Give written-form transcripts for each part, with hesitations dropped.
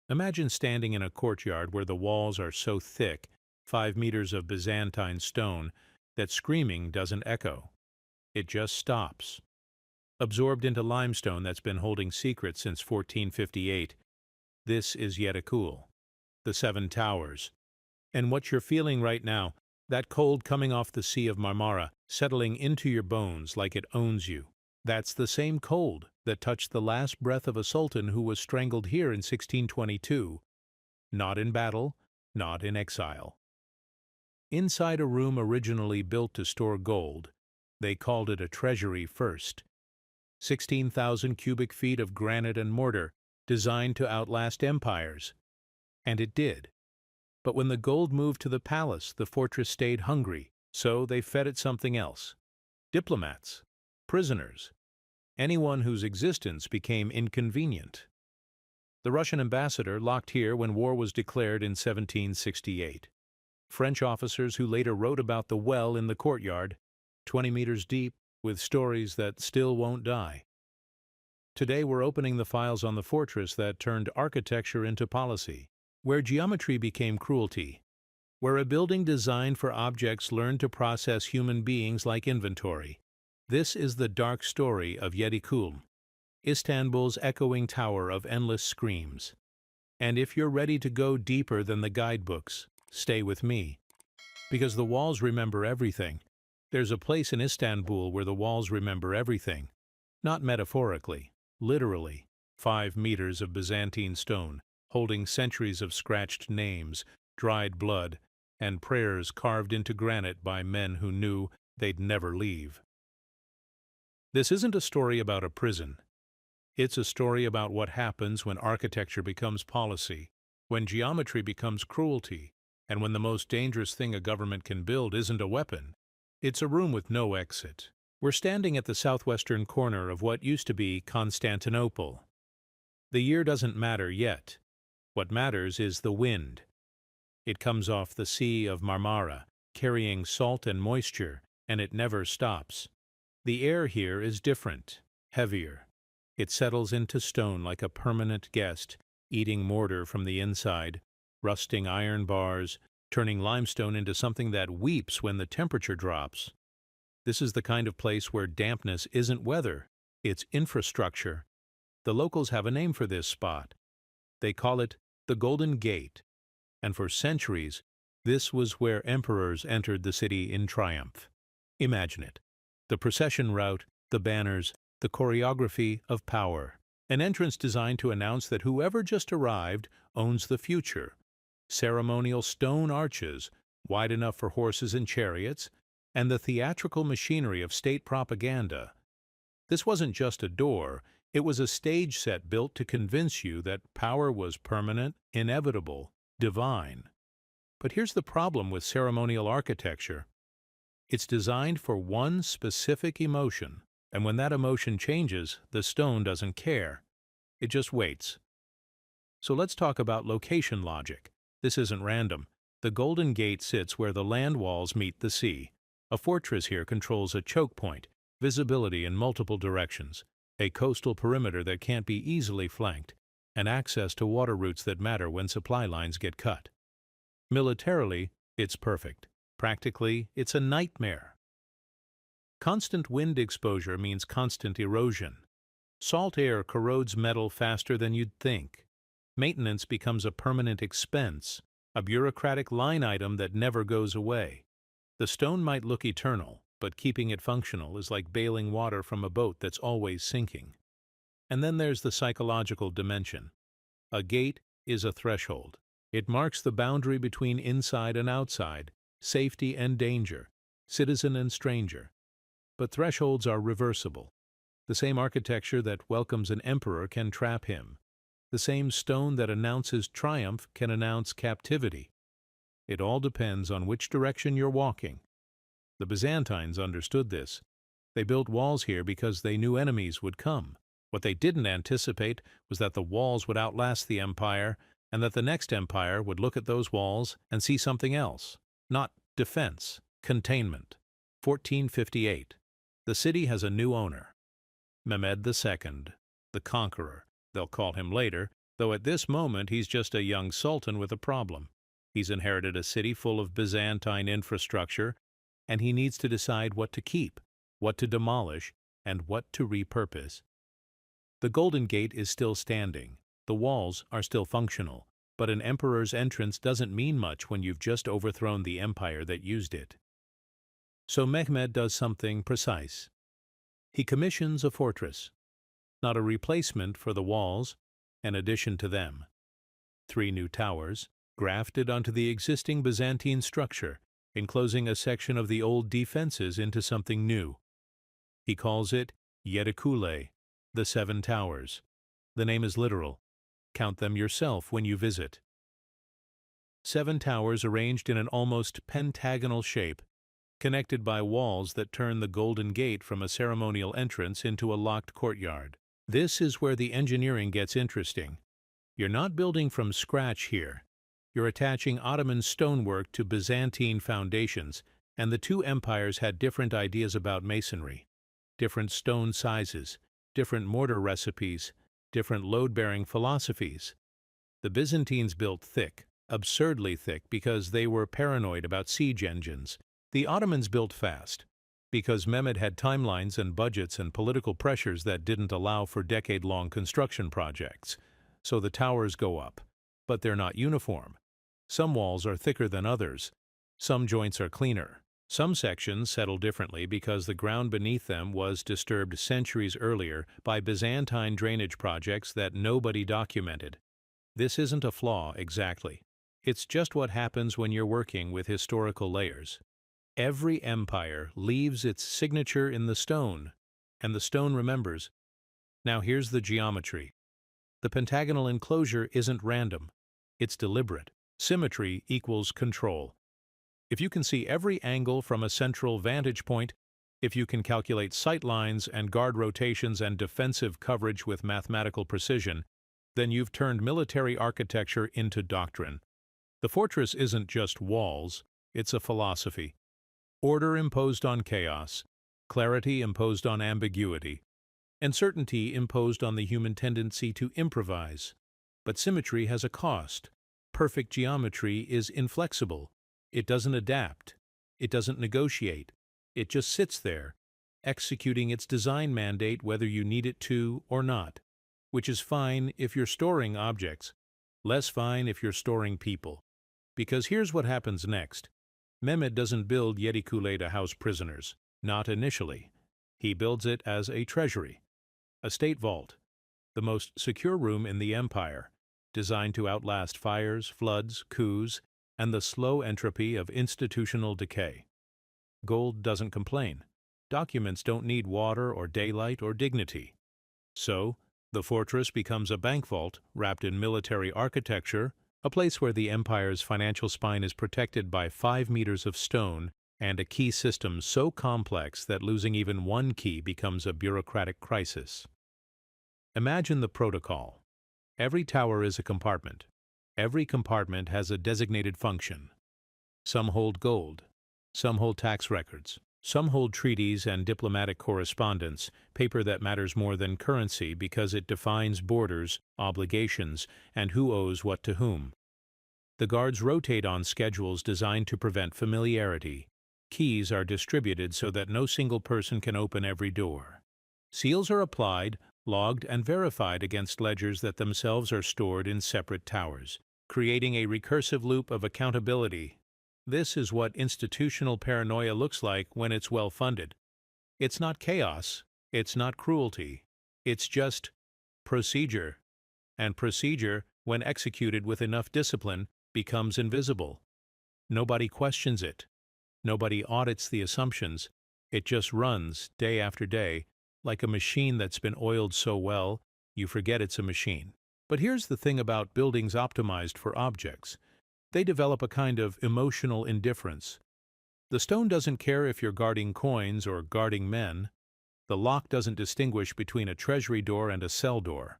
Imagine standing in a courtyard where the walls are so thick, 5 meters of Byzantine stone, that screaming doesn't echo. It just stops. Absorbed into limestone that's been holding secrets since 1458, this is Yedikule, the Seven Towers. And what you're feeling right now, that cold coming off the Sea of Marmara, settling into your bones like it owns you, that's the same cold that touched the last breath of a sultan who was strangled here in 1622, not in battle, not in exile. Inside a room originally built to store gold, they called it a treasury first. 16,000 cubic feet of granite and mortar, designed to outlast empires. And it did. But when the gold moved to the palace, the fortress stayed hungry, so they fed it something else. Diplomats, prisoners, anyone whose existence became inconvenient. The Russian ambassador locked here when war was declared in 1768. French officers who later wrote about the well in the courtyard, 20 meters deep, with stories that still won't die. Today we're opening the files on the fortress that turned architecture into policy, where geometry became cruelty, where a building designed for objects learned to process human beings like inventory. This is the dark story of Yedikule, Istanbul's echoing tower of endless screams. And if you're ready to go deeper than the guidebooks, stay with me. Because the walls remember everything. There's a place in Istanbul where the walls remember everything. Not metaphorically, literally. 5 meters of Byzantine stone, holding centuries of scratched names, dried blood, and prayers carved into granite by men who knew they'd never leave. This isn't a story about a prison. It's a story about what happens when architecture becomes policy, when geometry becomes cruelty, and when the most dangerous thing a government can build isn't a weapon. It's a room with no exit. We're standing at the southwestern corner of what used to be Constantinople. The year doesn't matter yet. What matters is the wind. It comes off the Sea of Marmara, carrying salt and moisture, and it never stops. The air here is different, heavier. It settles into stone like a permanent guest, eating mortar from the inside, rusting iron bars, turning limestone into something that weeps when the temperature drops. This is the kind of place where dampness isn't weather, it's infrastructure. The locals have a name for this spot. They call it the Golden Gate, and for centuries, this was where emperors entered the city in triumph. Imagine it. The procession route, the banners, the choreography of power. An entrance designed to announce that whoever just arrived owns the future. Ceremonial stone arches, wide enough for horses and chariots, and the theatrical machinery of state propaganda. This wasn't just a door, it was a stage set built to convince you that power was permanent, inevitable, divine. But here's the problem with ceremonial architecture. It's designed for one specific emotion, and when that emotion changes, the stone doesn't care. It just waits. So let's talk about location logic. This isn't random. The Golden Gate sits where the land walls meet the sea. A fortress here controls a choke point, visibility in multiple directions, a coastal perimeter that can't be easily flanked, and access to water routes that matter when supply lines get cut. Militarily, it's perfect. Practically, it's a nightmare. Constant wind exposure means constant erosion. Salt air corrodes metal faster than you'd think. Maintenance becomes a permanent expense, a bureaucratic line item that never goes away. The stone might look eternal, but keeping it functional is like bailing water from a boat that's always sinking. And then there's the psychological dimension. A gate is a threshold. It marks the boundary between inside and outside, safety and danger, citizen and stranger. But thresholds are reversible. The same architecture that welcomes an emperor can trap him. The same stone that announces triumph can announce captivity. It all depends on which direction you're walking. The Byzantines understood this. They built walls here because they knew enemies would come. What they didn't anticipate was that the walls would outlast the empire, and that the next empire would look at those walls and see something else. Not defense, containment. 1458. The city has a new owner. Mehmed II, the Conqueror. They'll call him later though at this moment he's just a young sultan with a problem. He's inherited a city full of Byzantine infrastructure, and he needs to decide what to keep, what to demolish, and what to repurpose. The Golden Gate is still standing. The walls are still functional, but an emperor's entrance doesn't mean much when you've just overthrown the empire that used it. So Mehmed does something precise. He commissions a fortress, not a replacement for the walls, an addition to them. 3 new towers, grafted onto the existing Byzantine structure, enclosing a section of the old defenses into something new. He calls it Yedikule, the 7 towers. The name is literal. Count them yourself when you visit. 7 towers arranged in an almost pentagonal shape, connected by walls that turn the Golden Gate from a ceremonial entrance into a locked courtyard. This is where the engineering gets interesting. You're not building from scratch here. You're attaching Ottoman stonework to Byzantine foundations, and the 2 empires had different ideas about masonry, different stone sizes, different mortar recipes, different load-bearing philosophies. The Byzantines built thick, absurdly thick, because they were paranoid about siege engines. The Ottomans built fast, because Mehmed had timelines and budgets and political pressures that didn't allow for decade-long construction projects. So the towers go up, but they're not uniform. Some walls are thicker than others. Some joints are cleaner. Some sections settle differently because the ground beneath them was disturbed centuries earlier by Byzantine drainage projects that nobody documented. This isn't a flaw exactly. It's just what happens when you're working with historical layers. Every empire leaves its signature in the stone, and the stone remembers. Now here's the geometry. The pentagonal enclosure isn't random. It's deliberate. Symmetry equals control. If you can see every angle from a central vantage point, if you can calculate sight lines and guard rotations and defensive coverage with mathematical precision, then you've turned military architecture into doctrine. The fortress isn't just walls, it's a philosophy. Order imposed on chaos, clarity imposed on ambiguity, and certainty imposed on the human tendency to improvise. But symmetry has a cost. Perfect geometry is inflexible. It doesn't adapt. It doesn't negotiate. It just sits there, executing its design mandate whether you need it to or not, which is fine if you're storing objects, less fine if you're storing people. Because here's what happens next. Mehmed doesn't build Yedikule to house prisoners, not initially. He builds it as a treasury, a state vault, the most secure room in the empire, designed to outlast fires, floods, coups, and the slow entropy of institutional decay. Gold doesn't complain. Documents don't need water or daylight or dignity. So, the fortress becomes a bank vault wrapped in military architecture, a place where the empire's financial spine is protected by 5 meters of stone and a key system so complex that losing even one key becomes a bureaucratic crisis. Imagine the protocol. Every tower is a compartment. Every compartment has a designated function. Some hold gold. Some hold tax records. Some hold treaties and diplomatic correspondence, paper that matters more than currency because it defines borders, obligations, and who owes what to whom. The guards rotate on schedules designed to prevent familiarity. Keys are distributed so that no single person can open every door. Seals are applied, logged, and verified against ledgers that themselves are stored in separate towers, creating a recursive loop of accountability. This is what institutional paranoia looks like when it's well-funded. It's not chaos, it's not cruelty, it's just procedure. And procedure, when executed with enough discipline, becomes invisible. Nobody questions it. Nobody audits the assumptions. It just runs, day after day, like a machine that's been oiled so well, you forget it's a machine. But here's the thing about buildings optimized for objects. They develop a kind of emotional indifference. The stone doesn't care if you're guarding coins or guarding men. The lock doesn't distinguish between a treasury door and a cell door.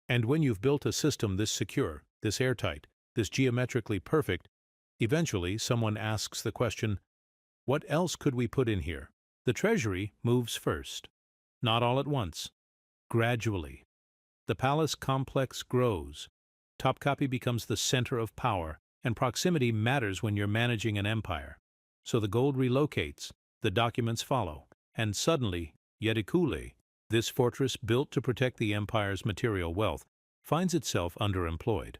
And when you've built a system this secure, this airtight, this geometrically perfect, eventually someone asks the question, what else could we put in here? The treasury moves first. Not all at once. Gradually. The palace complex grows. Topkapi becomes the center of power, and proximity matters when you're managing an empire. So the gold relocates, the documents follow, and suddenly, Yedikule, this fortress built to protect the empire's material wealth, finds itself underemployed.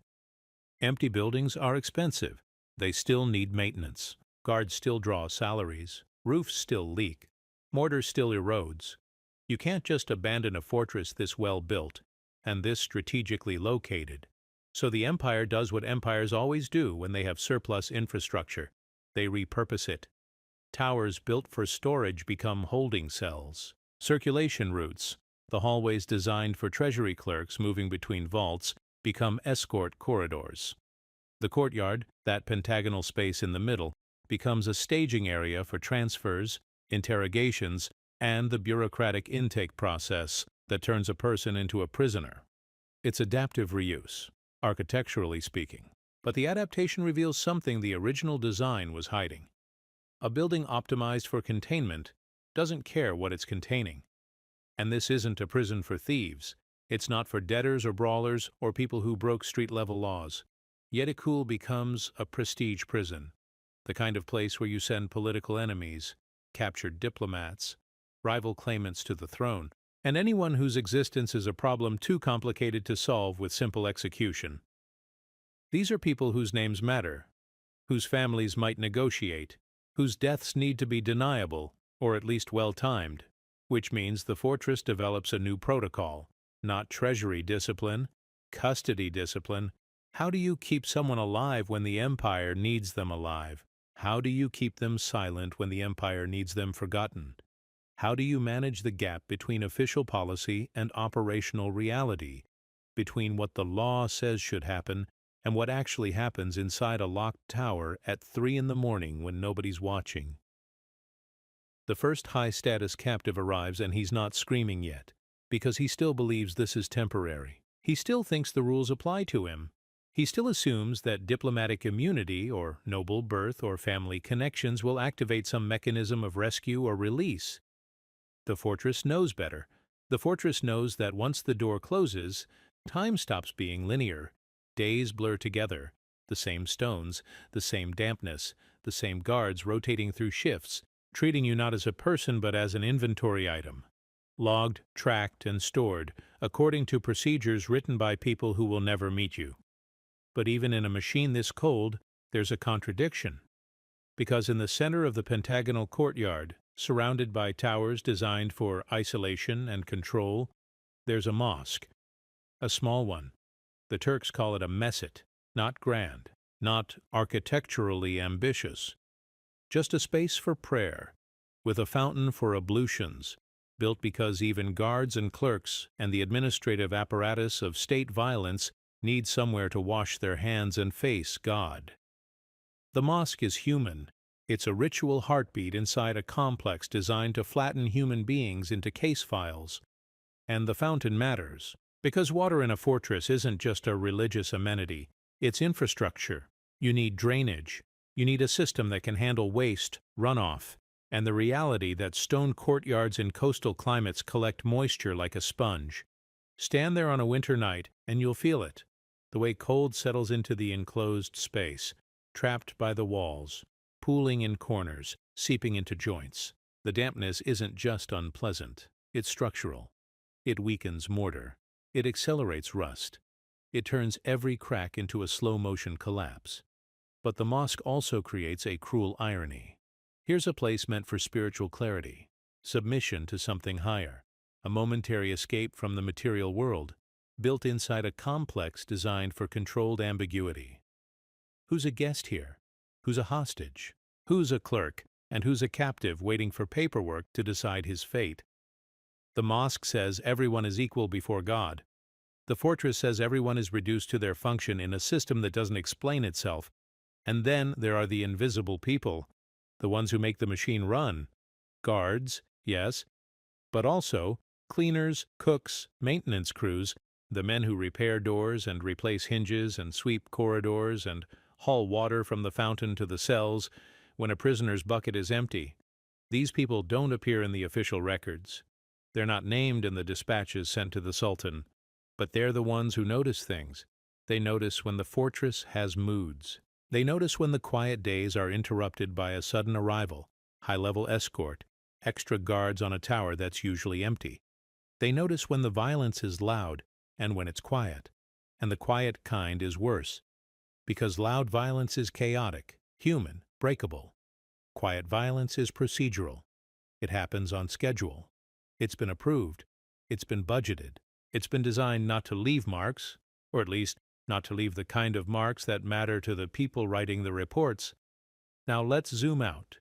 Empty buildings are expensive. They still need maintenance. Guards still draw salaries. Roofs still leak. Mortar still erodes. You can't just abandon a fortress this well built, and this strategically located. So the empire does what empires always do when they have surplus infrastructure. They repurpose it. Towers built for storage become holding cells. Circulation routes, the hallways designed for treasury clerks moving between vaults, become escort corridors. The courtyard, that pentagonal space in the middle, becomes a staging area for transfers, interrogations, and the bureaucratic intake process that turns a person into a prisoner. It's adaptive reuse, architecturally speaking, but the adaptation reveals something the original design was hiding. A building optimized for containment doesn't care what it's containing. And this isn't a prison for thieves. It's not for debtors or brawlers or people who broke street-level laws. Yedikule becomes a prestige prison, the kind of place where you send political enemies, captured diplomats, rival claimants to the throne, and anyone whose existence is a problem too complicated to solve with simple execution. These are people whose names matter, whose families might negotiate, whose deaths need to be deniable, or at least well-timed, which means the fortress develops a new protocol, not treasury discipline, custody discipline. How do you keep someone alive when the empire needs them alive? How do you keep them silent when the empire needs them forgotten? How do you manage the gap between official policy and operational reality, between what the law says should happen and what actually happens inside a locked tower at 3 in the morning when nobody's watching? The first high-status captive arrives and he's not screaming yet, because he still believes this is temporary. He still thinks the rules apply to him. He still assumes that diplomatic immunity or noble birth or family connections will activate some mechanism of rescue or release. The fortress knows better. The fortress knows that once the door closes, time stops being linear. Days blur together. The same stones, the same dampness, the same guards rotating through shifts, treating you not as a person but as an inventory item. Logged, tracked, and stored, according to procedures written by people who will never meet you. But even in a machine this cold, there's a contradiction. Because in the center of the pentagonal courtyard, surrounded by towers designed for isolation and control, there's a mosque. A small one. The Turks call it a mescit, not grand, not architecturally ambitious. Just a space for prayer, with a fountain for ablutions, built because even guards and clerks and the administrative apparatus of state violence need somewhere to wash their hands and face God. The mosque is human. It's a ritual heartbeat inside a complex designed to flatten human beings into case files. And the fountain matters, because water in a fortress isn't just a religious amenity, it's infrastructure. You need drainage. You need a system that can handle waste, runoff, and the reality that stone courtyards in coastal climates collect moisture like a sponge. Stand there on a winter night and you'll feel it, the way cold settles into the enclosed space, trapped by the walls, pooling in corners, seeping into joints. The dampness isn't just unpleasant, it's structural. It weakens mortar. It accelerates rust. It turns every crack into a slow-motion collapse. But the mosque also creates a cruel irony. Here's a place meant for spiritual clarity, submission to something higher, a momentary escape from the material world, built inside a complex designed for controlled ambiguity. Who's a guest here? Who's a hostage? Who's a clerk? And who's a captive waiting for paperwork to decide his fate? The mosque says everyone is equal before God. The fortress says everyone is reduced to their function in a system that doesn't explain itself. And then there are the invisible people, the ones who make the machine run. Guards, yes, but also cleaners, cooks, maintenance crews, the men who repair doors and replace hinges and sweep corridors and haul water from the fountain to the cells when a prisoner's bucket is empty. These people don't appear in the official records. They're not named in the dispatches sent to the Sultan, but they're the ones who notice things. They notice when the fortress has moods. They notice when the quiet days are interrupted by a sudden arrival, high-level escort, extra guards on a tower that's usually empty. They notice when the violence is loud and when it's quiet. And the quiet kind is worse, because loud violence is chaotic, human, breakable. Quiet violence is procedural. It happens on schedule. It's been approved. It's been budgeted. It's been designed not to leave marks, or at least not to leave the kind of marks that matter to the people writing the reports. Now let's zoom out,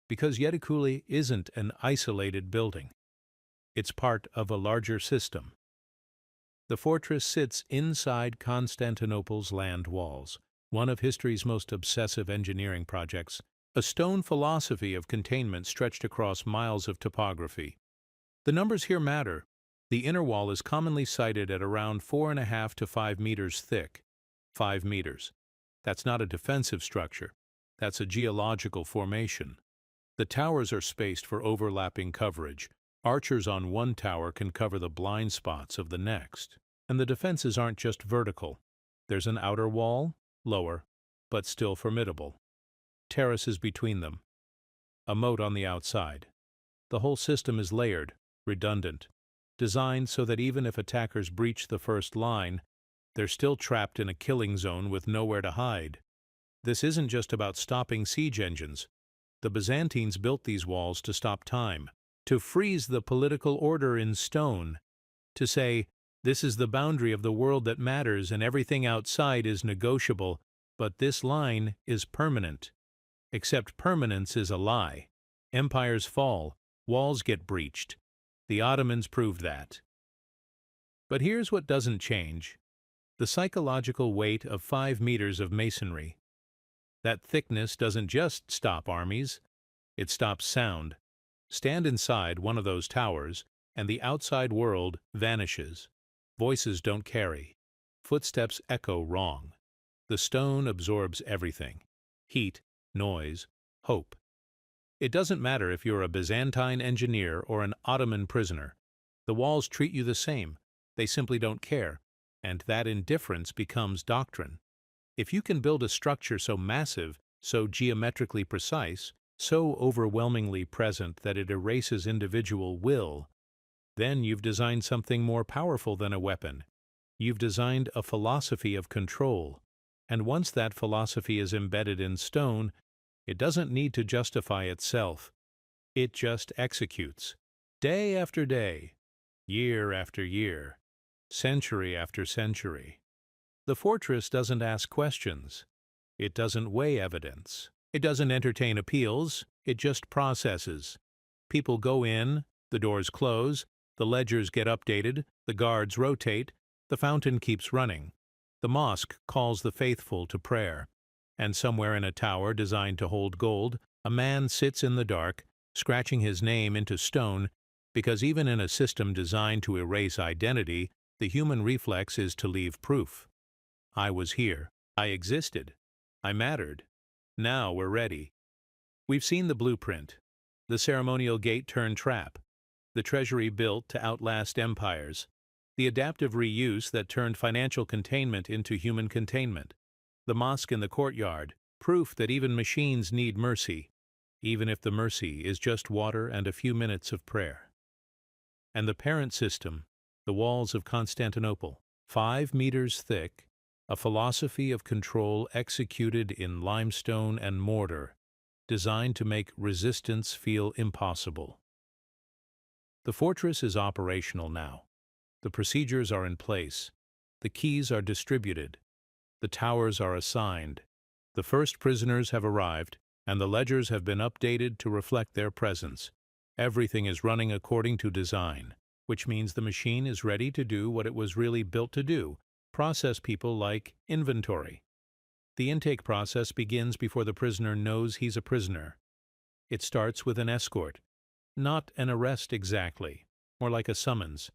because Yedikule isn't an isolated building. It's part of a larger system. The fortress sits inside Constantinople's land walls, one of history's most obsessive engineering projects, a stone philosophy of containment stretched across miles of topography. The numbers here matter. The inner wall is commonly cited at around 4.5 to 5 meters thick. 5 meters. That's not a defensive structure. That's a geological formation. The towers are spaced for overlapping coverage. Archers on one tower can cover the blind spots of the next. And the defenses aren't just vertical. There's an outer wall, lower, but still formidable. Terraces between them. A moat on the outside. The whole system is layered, redundant, designed so that even if attackers breach the first line, they're still trapped in a killing zone with nowhere to hide. This isn't just about stopping siege engines. The Byzantines built these walls to stop time, to freeze the political order in stone, to say, this is the boundary of the world that matters and everything outside is negotiable, but this line is permanent. Except permanence is a lie. Empires fall, walls get breached. The Ottomans proved that. But here's what doesn't change. The psychological weight of 5 meters of masonry. That thickness doesn't just stop armies, it stops sound. Stand inside one of those towers, and the outside world vanishes. Voices don't carry. Footsteps echo wrong. The stone absorbs everything. Heat, noise, hope. It doesn't matter if you're a Byzantine engineer or an Ottoman prisoner. The walls treat you the same. They simply don't care. And that indifference becomes doctrine. If you can build a structure so massive, so geometrically precise, so overwhelmingly present that it erases individual will, then you've designed something more powerful than a weapon. You've designed a philosophy of control. And once that philosophy is embedded in stone, it doesn't need to justify itself. It just executes. Day after day, year after year, century after century. The fortress doesn't ask questions. It doesn't weigh evidence. It doesn't entertain appeals. It just processes. People go in, the doors close, the ledgers get updated, the guards rotate, the fountain keeps running. The mosque calls the faithful to prayer. And somewhere in a tower designed to hold gold, a man sits in the dark, scratching his name into stone, because even in a system designed to erase identity, the human reflex is to leave proof. I was here. I existed. I mattered. Now we're ready. We've seen the blueprint, the ceremonial gate-turned-trap, the treasury built to outlast empires, the adaptive reuse that turned financial containment into human containment, the mosque in the courtyard, proof that even machines need mercy, even if the mercy is just water and a few minutes of prayer. And the parent system, the walls of Constantinople, 5 meters thick, a philosophy of control executed in limestone and mortar, designed to make resistance feel impossible. The fortress is operational now. The procedures are in place. The keys are distributed. The towers are assigned. The first prisoners have arrived, and the ledgers have been updated to reflect their presence. Everything is running according to design, which means the machine is ready to do what it was really built to do: process people like inventory. The intake process begins before the prisoner knows he's a prisoner. It starts with an escort. Not an arrest exactly, more like a summons.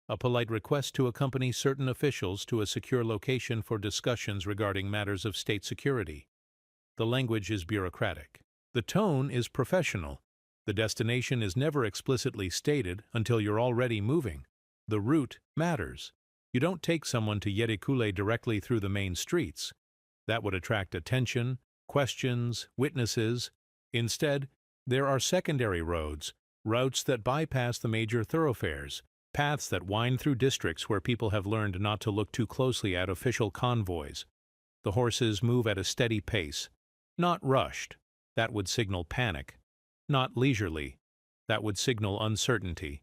A polite request to accompany certain officials to a secure location for discussions regarding matters of state security. The language is bureaucratic. The tone is professional. The destination is never explicitly stated until you're already moving. The route matters. You don't take someone to Yedikule directly through the main streets. That would attract attention, questions, witnesses. Instead, there are secondary roads, routes that bypass the major thoroughfares, paths that wind through districts where people have learned not to look too closely at official convoys. The horses move at a steady pace, not rushed. That would signal panic. Not leisurely. That would signal uncertainty.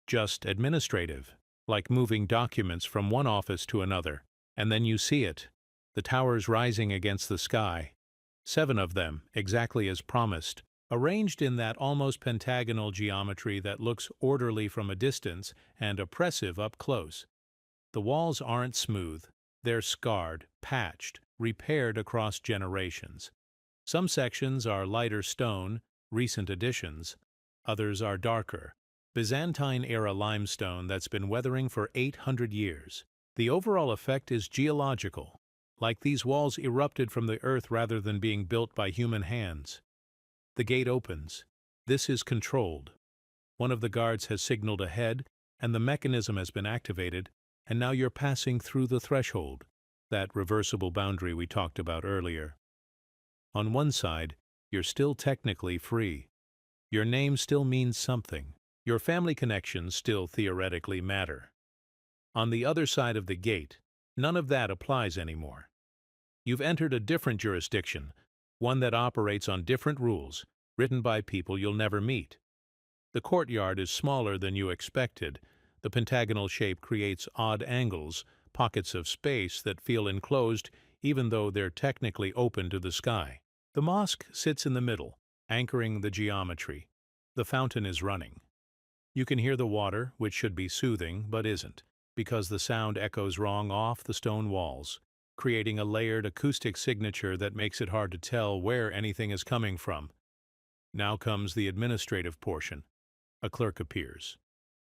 Just administrative, like moving documents from one office to another, and then you see it, the towers rising against the sky. 7 of them, exactly as promised, arranged in that almost pentagonal geometry that looks orderly from a distance and oppressive up close. The walls aren't smooth. They're scarred, patched, repaired across generations. Some sections are lighter stone, recent additions. Others are darker, Byzantine-era limestone that's been weathering for 800 years. The overall effect is geological, like these walls erupted from the earth rather than being built by human hands. The gate opens. This is controlled. One of the guards has signaled ahead, and the mechanism has been activated, and now you're passing through the threshold, that reversible boundary we talked about earlier. On one side, you're still technically free. Your name still means something. Your family connections still theoretically matter. On the other side of the gate, none of that applies anymore. You've entered a different jurisdiction, one that operates on different rules, written by people you'll never meet. The courtyard is smaller than you expected. The pentagonal shape creates odd angles, pockets of space that feel enclosed even though they're technically open to the sky. The mosque sits in the middle, anchoring the geometry. The fountain is running. You can hear the water, which should be soothing, but isn't, because the sound echoes wrong off the stone walls, creating a layered acoustic signature that makes it hard to tell where anything is coming from. Now comes the administrative portion. A clerk appears.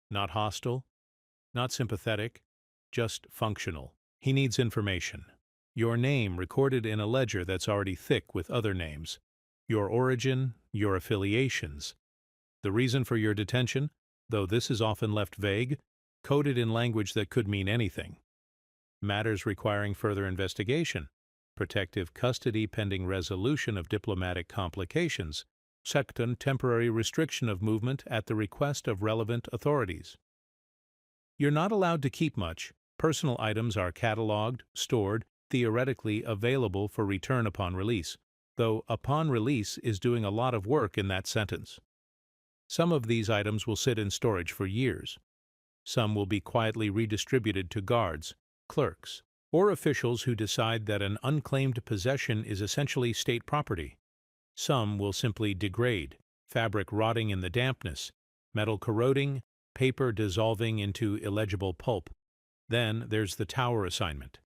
Not hostile, not sympathetic, just functional. He needs information. Your name recorded in a ledger that's already thick with other names. Your origin, your affiliations. The reason for your detention, though this is often left vague, coded in language that could mean anything. Matters requiring further investigation. Protective custody pending resolution of diplomatic complications. Second, temporary restriction of movement at the request of relevant authorities. You're not allowed to keep much. Personal items are catalogued, stored, theoretically available for return upon release, though upon release is doing a lot of work in that sentence. Some of these items will sit in storage for years. Some will be quietly redistributed to guards, clerks, or officials who decide that an unclaimed possession is essentially state property. Some will simply degrade, fabric rotting in the dampness, metal corroding, paper dissolving into illegible pulp. Then there's the tower assignment.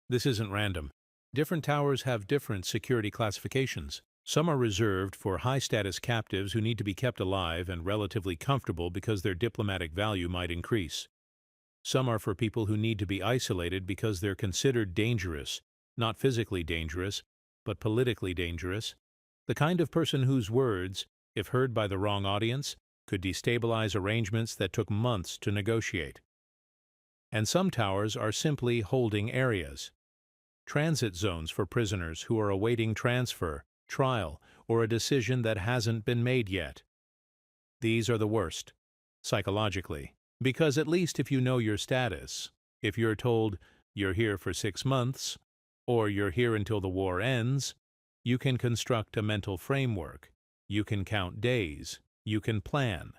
This isn't random. Different towers have different security classifications. Some are reserved for high-status captives who need to be kept alive and relatively comfortable because their diplomatic value might increase. Some are for people who need to be isolated because they're considered dangerous, not physically dangerous, but politically dangerous. The kind of person whose words, if heard by the wrong audience, could destabilize arrangements that took months to negotiate. And some towers are simply holding areas. Transit zones for prisoners who are awaiting transfer, trial, or a decision that hasn't been made yet. These are the worst, psychologically, because at least if you know your status, if you're told you're here for 6 months, or you're here until the war ends, you can construct a mental framework, you can count days, you can plan.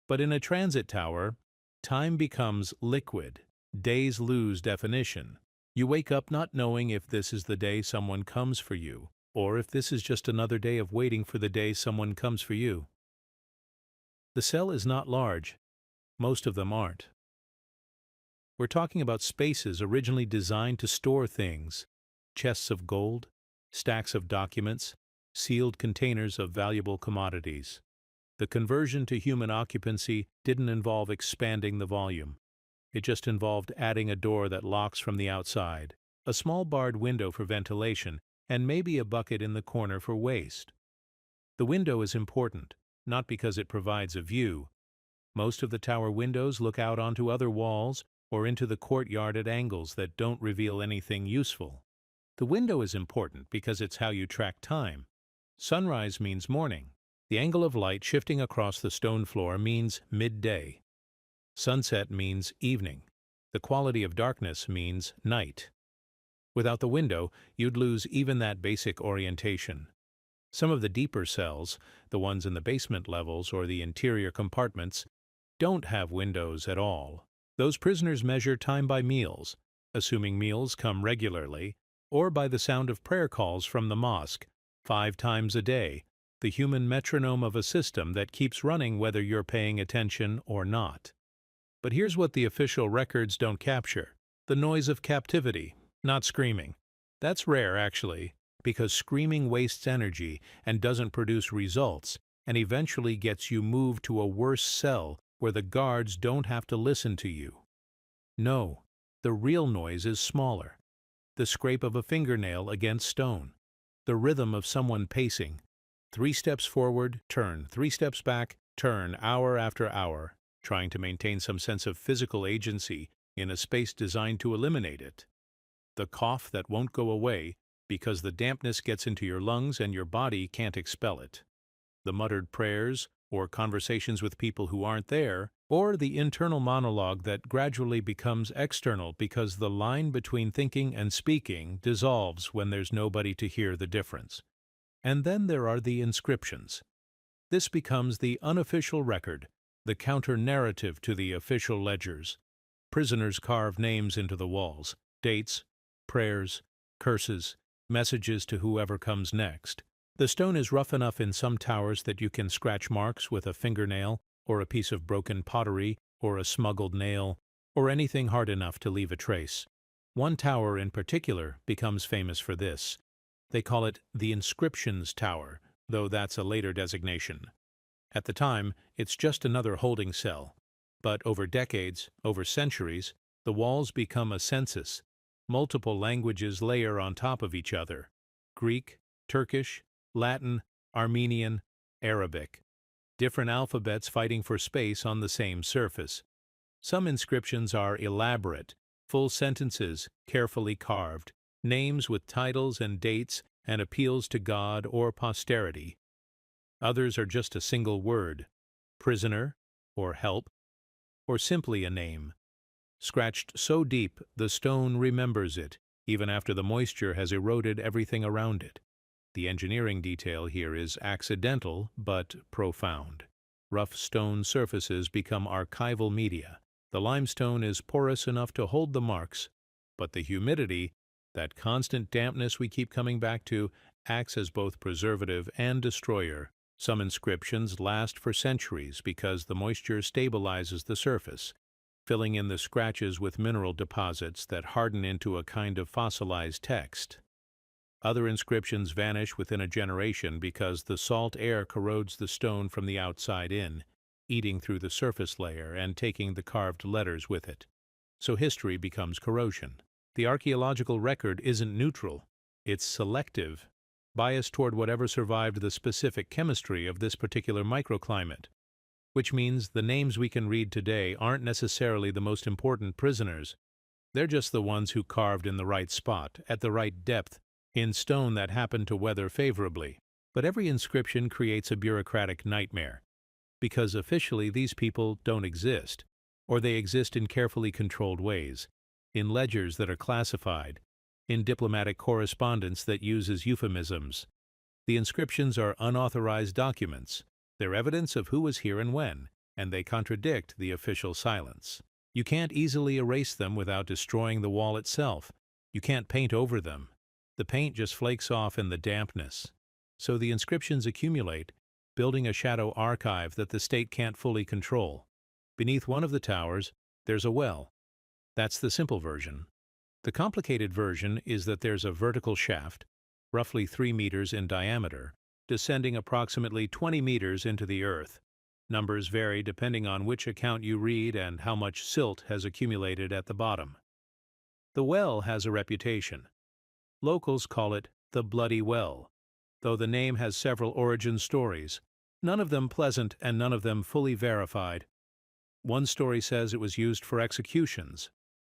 But in a transit tower, time becomes liquid, days lose definition. You wake up not knowing if this is the day someone comes for you, or if this is just another day of waiting for the day someone comes for you. The cell is not large. Most of them aren't. We're talking about spaces originally designed to store things, chests of gold, stacks of documents, sealed containers of valuable commodities. The conversion to human occupancy didn't involve expanding the volume. It just involved adding a door that locks from the outside, a small barred window for ventilation, and maybe a bucket in the corner for waste. The window is important, not because it provides a view. Most of the tower windows look out onto other walls, or into the courtyard at angles that don't reveal anything useful. The window is important because it's how you track time. Sunrise means morning. The angle of light shifting across the stone floor means midday. Sunset means evening. The quality of darkness means night. Without the window, you'd lose even that basic orientation. Some of the deeper cells, the ones in the basement levels or the interior compartments, don't have windows at all. Those prisoners measure time by meals, assuming meals come regularly, or by the sound of prayer calls from the mosque, 5 times a day, the human metronome of a system that keeps running whether you're paying attention or not. But here's what the official records don't capture: the noise of captivity, not screaming. That's rare, actually, because screaming wastes energy and doesn't produce results, and eventually gets you moved to a worse cell where the guards don't have to listen to you. No, the real noise is smaller. The scrape of a fingernail against stone. The rhythm of someone pacing. 3 steps forward, turn, 3 steps back, turn, hour after hour, trying to maintain some sense of physical agency in a space designed to eliminate it. The cough that won't go away because the dampness gets into your lungs and your body can't expel it. The muttered prayers, or conversations with people who aren't there, or the internal monologue that gradually becomes external because the line between thinking and speaking dissolves when there's nobody to hear the difference. And then there are the inscriptions. This becomes the unofficial record, the counter-narrative to the official ledgers. Prisoners carve names into the walls, dates, prayers, curses, messages to whoever comes next. The stone is rough enough in some towers that you can scratch marks with a fingernail, or a piece of broken pottery, or a smuggled nail, or anything hard enough to leave a trace. One tower in particular becomes famous for this. They call it the Inscriptions Tower, though that's a later designation. At the time, it's just another holding cell. But over decades, over centuries, the walls become a census. Multiple languages layer on top of each other: Greek, Turkish, Latin, Armenian, Arabic. Different alphabets fighting for space on the same surface. Some inscriptions are elaborate, full sentences, carefully carved, names with titles and dates and appeals to God or posterity. Others are just a single word: prisoner, or help, or simply a name. Scratched so deep the stone remembers it, even after the moisture has eroded everything around it. The engineering detail here is accidental but profound. Rough stone surfaces become archival media. The limestone is porous enough to hold the marks, but the humidity, that constant dampness we keep coming back to, acts as both preservative and destroyer. Some inscriptions last for centuries because the moisture stabilizes the surface, filling in the scratches with mineral deposits that harden into a kind of fossilized text. Other inscriptions vanish within a generation because the salt air corrodes the stone from the outside in, eating through the surface layer and taking the carved letters with it. So history becomes corrosion. The archaeological record isn't neutral, it's selective, biased toward whatever survived the specific chemistry of this particular microclimate, which means the names we can read today aren't necessarily the most important prisoners. They're just the ones who carved in the right spot, at the right depth, in stone that happened to weather favorably. But every inscription creates a bureaucratic nightmare, because officially these people don't exist, or they exist in carefully controlled ways, in ledgers that are classified, in diplomatic correspondence that uses euphemisms. The inscriptions are unauthorized documents. They're evidence of who was here and when, and they contradict the official silence. You can't easily erase them without destroying the wall itself. You can't paint over them. The paint just flakes off in the dampness. So the inscriptions accumulate, building a shadow archive that the state can't fully control. Beneath one of the towers, there's a well. That's the simple version. The complicated version is that there's a vertical shaft, roughly 3 meters in diameter, descending approximately 20 meters into the earth. Numbers vary depending on which account you read and how much silt has accumulated at the bottom. The well has a reputation. Locals call it the Bloody Well, though the name has several origin stories, none of them pleasant and none of them fully verified. One story says it was used for executions,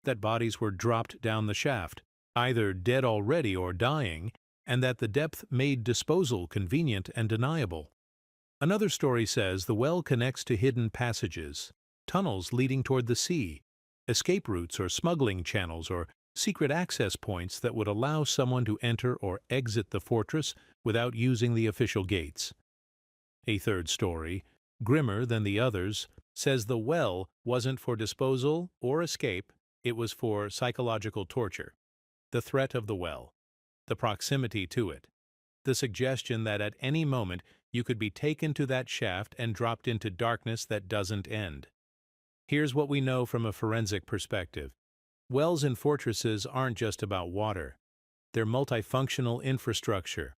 that bodies were dropped down the shaft, either dead already or dying, and that the depth made disposal convenient and deniable. Another story says the well connects to hidden passages, tunnels leading toward the sea, escape routes or smuggling channels or secret access points that would allow someone to enter or exit the fortress without using the official gates. A third story, grimmer than the others, says the well wasn't for disposal or escape, it was for psychological torture. The threat of the well, the proximity to it, the suggestion that at any moment you could be taken to that shaft and dropped into darkness that doesn't end. Here's what we know from a forensic perspective. Wells in fortresses aren't just about water. They're multifunctional infrastructure.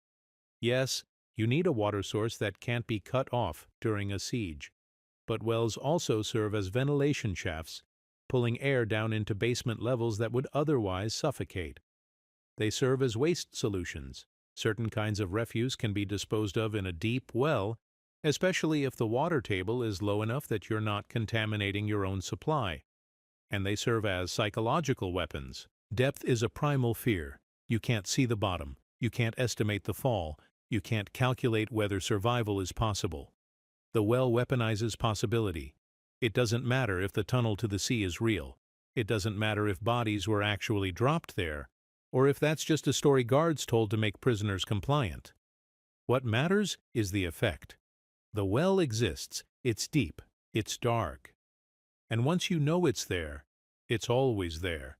Yes, you need a water source that can't be cut off during a siege. But wells also serve as ventilation shafts, pulling air down into basement levels that would otherwise suffocate. They serve as waste solutions. Certain kinds of refuse can be disposed of in a deep well, especially if the water table is low enough that you're not contaminating your own supply. And they serve as psychological weapons. Depth is a primal fear. You can't see the bottom. You can't estimate the fall. You can't calculate whether survival is possible. The well weaponizes possibility. It doesn't matter if the tunnel to the sea is real. It doesn't matter if bodies were actually dropped there, or if that's just a story guards told to make prisoners compliant. What matters is the effect. The well exists. It's deep. It's dark. And once you know it's there, it's always there,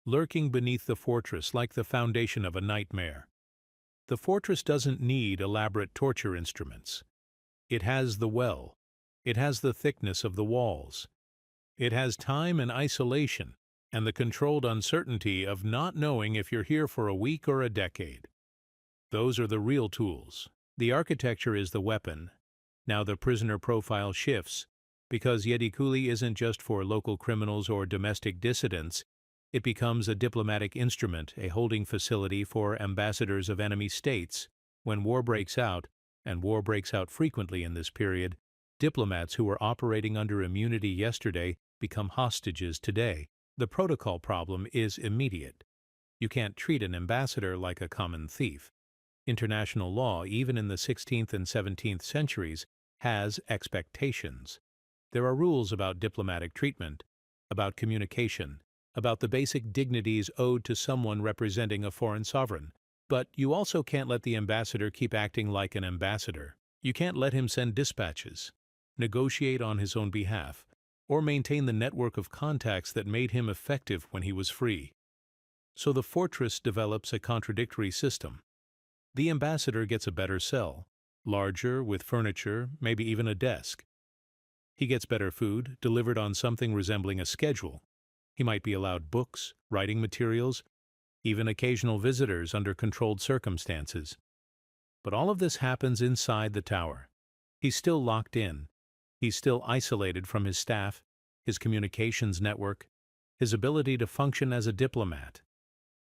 lurking beneath the fortress like the foundation of a nightmare. The fortress doesn't need elaborate torture instruments. It has the well. It has the thickness of the walls. It has time and isolation, and the controlled uncertainty of not knowing if you're here for a week or a decade. Those are the real tools. The architecture is the weapon. Now the prisoner profile shifts. Because Yedikule isn't just for local criminals or domestic dissidents, it becomes a diplomatic instrument, a holding facility for ambassadors of enemy states. When war breaks out, and war breaks out frequently in this period, diplomats who were operating under immunity yesterday become hostages today. The protocol problem is immediate. You can't treat an ambassador like a common thief. International law, even in the 16th and 17th centuries, has expectations. There are rules about diplomatic treatment, about communication, about the basic dignities owed to someone representing a foreign sovereign. But you also can't let the ambassador keep acting like an ambassador. You can't let him send dispatches, negotiate on his own behalf, or maintain the network of contacts that made him effective when he was free. So the fortress develops a contradictory system. The ambassador gets a better cell, larger, with furniture, maybe even a desk. He gets better food, delivered on something resembling a schedule. He might be allowed books, writing materials, even occasional visitors under controlled circumstances. But all of this happens inside the tower. He's still locked in. He's still isolated from his staff, his communications network, his ability to function as a diplomat.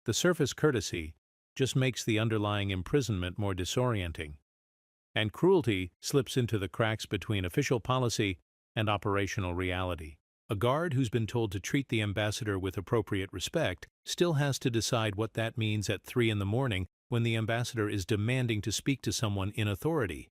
The surface courtesy just makes the underlying imprisonment more disorienting. And cruelty slips into the cracks between official policy and operational reality. A guard who's been told to treat the ambassador with appropriate respect still has to decide what that means at 3 in the morning when the ambassador is demanding to speak to someone in authority.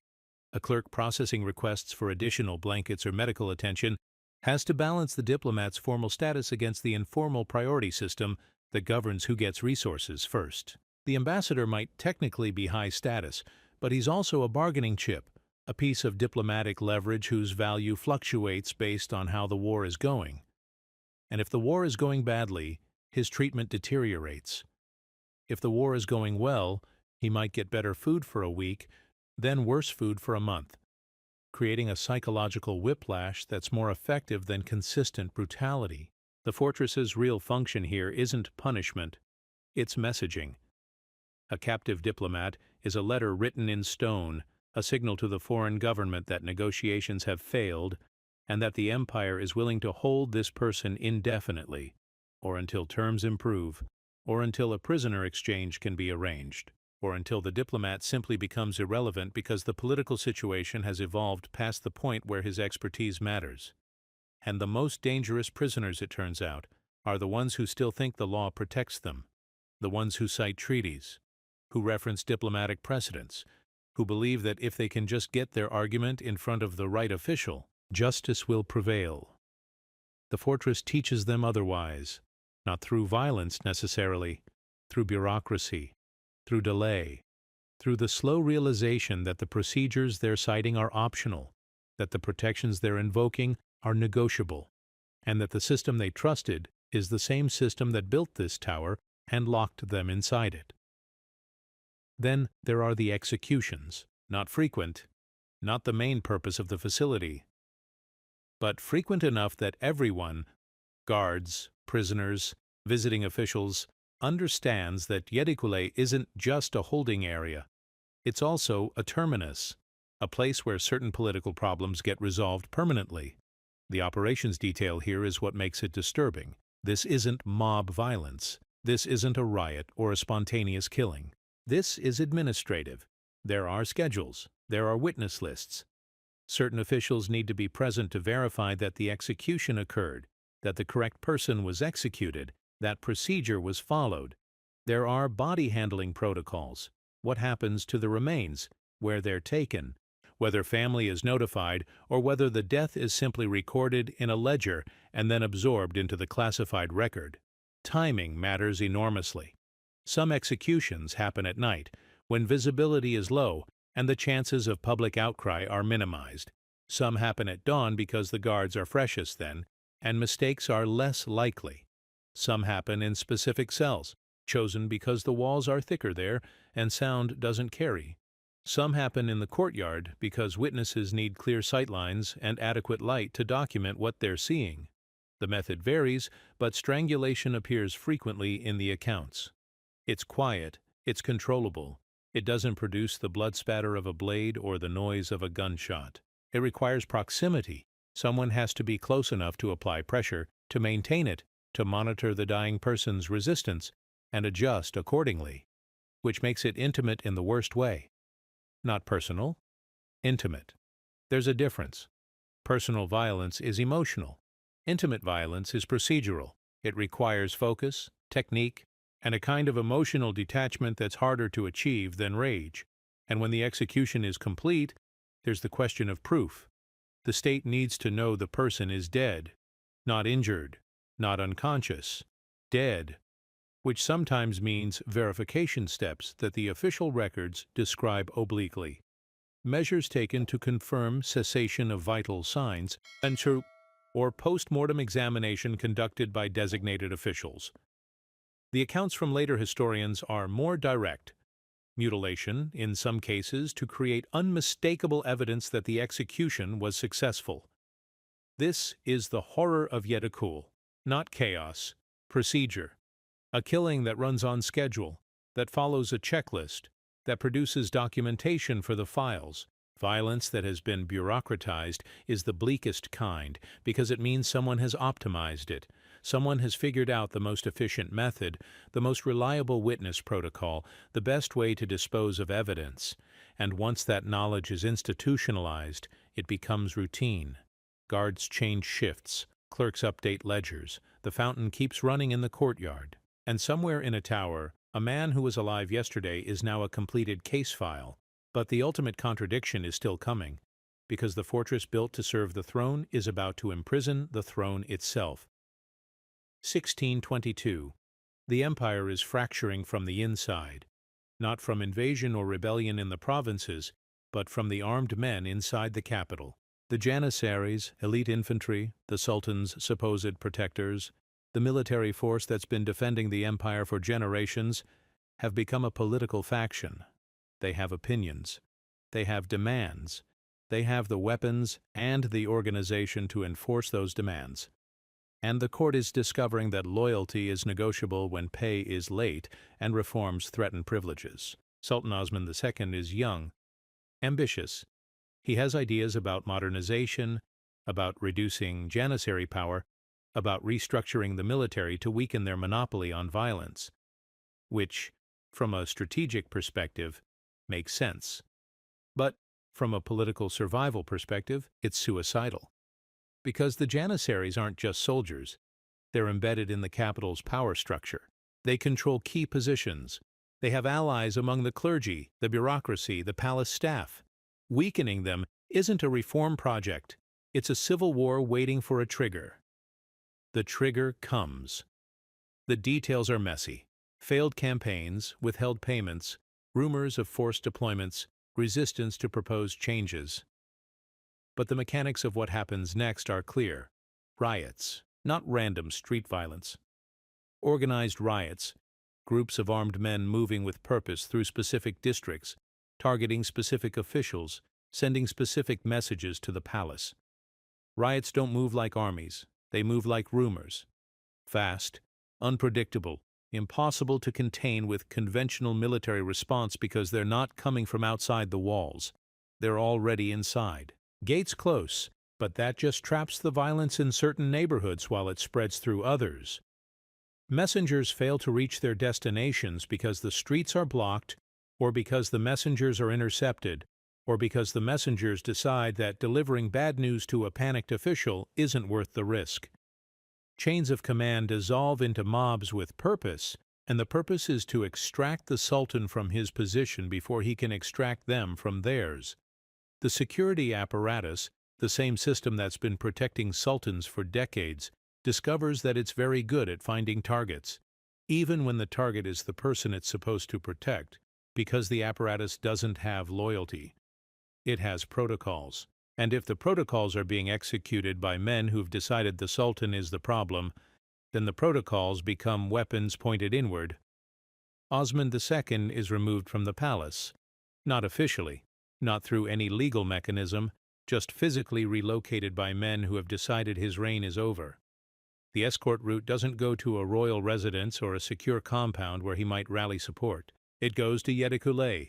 A clerk processing requests for additional blankets or medical attention has to balance the diplomat's formal status against the informal priority system that governs who gets resources first. The ambassador might technically be high status, but he's also a bargaining chip, a piece of diplomatic leverage whose value fluctuates based on how the war is going. And if the war is going badly, his treatment deteriorates. If the war is going well, he might get better food for a week, then worse food for a month, creating a psychological whiplash that's more effective than consistent brutality. The fortress's real function here isn't punishment, it's messaging. A captive diplomat is a letter written in stone, a signal to the foreign government that negotiations have failed and that the empire is willing to hold this person indefinitely, or until terms improve, or until a prisoner exchange can be arranged, or until the diplomat simply becomes irrelevant because the political situation has evolved past the point where his expertise matters. And the most dangerous prisoners, it turns out, are the ones who still think the law protects them, the ones who cite treaties, who reference diplomatic precedents, who believe that if they can just get their argument in front of the right official, justice will prevail. The fortress teaches them otherwise, not through violence necessarily, through bureaucracy, through delay, through the slow realization that the procedures they're citing are optional, that the protections they're invoking are negotiable, and that the system they trusted is the same system that built this tower and locked them inside it. Then there are the executions, not frequent, not the main purpose of the facility, but frequent enough that everyone, guards, prisoners, visiting officials, understands that Yedikule isn't just a holding area. It's also a terminus, a place where certain political problems get resolved permanently. The operations detail here is what makes it disturbing. This isn't mob violence. This isn't a riot or a spontaneous killing. This is administrative. There are schedules. There are witness lists. Certain officials need to be present to verify that the execution occurred, that the correct person was executed, that procedure was followed. There are body handling protocols. What happens to the remains, where they're taken, whether family is notified, or whether the death is simply recorded in a ledger and then absorbed into the classified record. Timing matters enormously. Some executions happen at night, when visibility is low and the chances of public outcry are minimized. Some happen at dawn because the guards are freshest then, and mistakes are less likely. Some happen in specific cells, chosen because the walls are thicker there and sound doesn't carry. Some happen in the courtyard because witnesses need clear sightlines and adequate light to document what they're seeing. The method varies, but strangulation appears frequently in the accounts. It's quiet, it's controllable. It doesn't produce the blood spatter of a blade or the noise of a gunshot. It requires proximity. Someone has to be close enough to apply pressure, to maintain it, to monitor the dying person's resistance, and adjust accordingly, which makes it intimate in the worst way. Not personal, intimate. There's a difference. Personal violence is emotional. Intimate violence is procedural. It requires focus, technique, and a kind of emotional detachment that's harder to achieve than rage. And when the execution is complete, there's the question of proof. The state needs to know the person is dead, not injured, not unconscious, dead, which sometimes means verification steps that the official records describe obliquely. Measures taken to confirm cessation of vital signs or post-mortem examination conducted by designated officials. The accounts from later historians are more direct. Mutilation, in some cases, to create unmistakable evidence that the execution was successful. This is the horror of Yedikule, not chaos, procedure. A killing that runs on schedule, that follows a checklist, that produces documentation for the files. Violence that has been bureaucratized is the bleakest kind because it means someone has optimized it. Someone has figured out the most efficient method, the most reliable witness protocol, the best way to dispose of evidence. And once that knowledge is institutionalized, it becomes routine. Guards change shifts, clerks update ledgers, the fountain keeps running in the courtyard. And somewhere in a tower, a man who was alive yesterday is now a completed case file. But the ultimate contradiction is still coming, because the fortress built to serve the throne is about to imprison the throne itself. 1622. The empire is fracturing from the inside, not from invasion or rebellion in the provinces, but from the armed men inside the capital. The Janissaries, elite infantry, the Sultan's supposed protectors, the military force that's been defending the empire for generations, have become a political faction. They have opinions. They have demands. They have the weapons and the organization to enforce those demands. And the court is discovering that loyalty is negotiable when pay is late and reforms threaten privileges. Sultan Osman II is young, ambitious. He has ideas about modernization, about reducing Janissary power, about restructuring the military to weaken their monopoly on violence, which, from a strategic perspective, makes sense. But from a political survival perspective, it's suicidal. Because the Janissaries aren't just soldiers. They're embedded in the capital's power structure. They control key positions. They have allies among the clergy, the bureaucracy, the palace staff. Weakening them isn't a reform project. It's a civil war waiting for a trigger. The trigger comes. The details are messy. Failed campaigns, withheld payments, rumors of forced deployments, resistance to proposed changes. But the mechanics of what happens next are clear. Riots, not random street violence. Organized riots, groups of armed men moving with purpose through specific districts, targeting specific officials, sending specific messages to the palace. Riots don't move like armies, they move like rumors. Fast, unpredictable, impossible to contain with conventional military response because they're not coming from outside the walls. They're already inside. Gates close, but that just traps the violence in certain neighborhoods while it spreads through others. Messengers fail to reach their destinations because the streets are blocked, or because the messengers are intercepted, or because the messengers decide that delivering bad news to a panicked official isn't worth the risk. Chains of command dissolve into mobs with purpose, and the purpose is to extract the Sultan from his position before he can extract them from theirs. The security apparatus, the same system that's been protecting sultans for decades, discovers that it's very good at finding targets, even when the target is the person it's supposed to protect, because the apparatus doesn't have loyalty. It has protocols. And if the protocols are being executed by men who've decided the Sultan is the problem, then the protocols become weapons pointed inward. Osman II is removed from the palace. Not officially, not through any legal mechanism, just physically relocated by men who have decided his reign is over. The escort route doesn't go to a royal residence or a secure compound where he might rally support. It goes to Yedikule,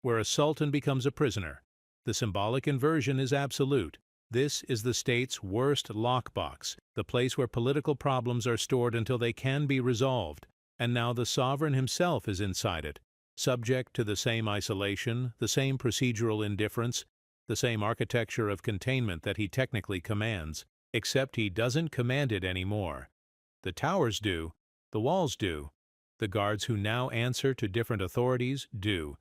where a sultan becomes a prisoner. The symbolic inversion is absolute. This is the state's worst lockbox, the place where political problems are stored until they can be resolved. And now the sovereign himself is inside it, subject to the same isolation, the same procedural indifference, the same architecture of containment that he technically commands, except he doesn't command it anymore. The towers do, the walls do, the guards who now answer to different authorities do.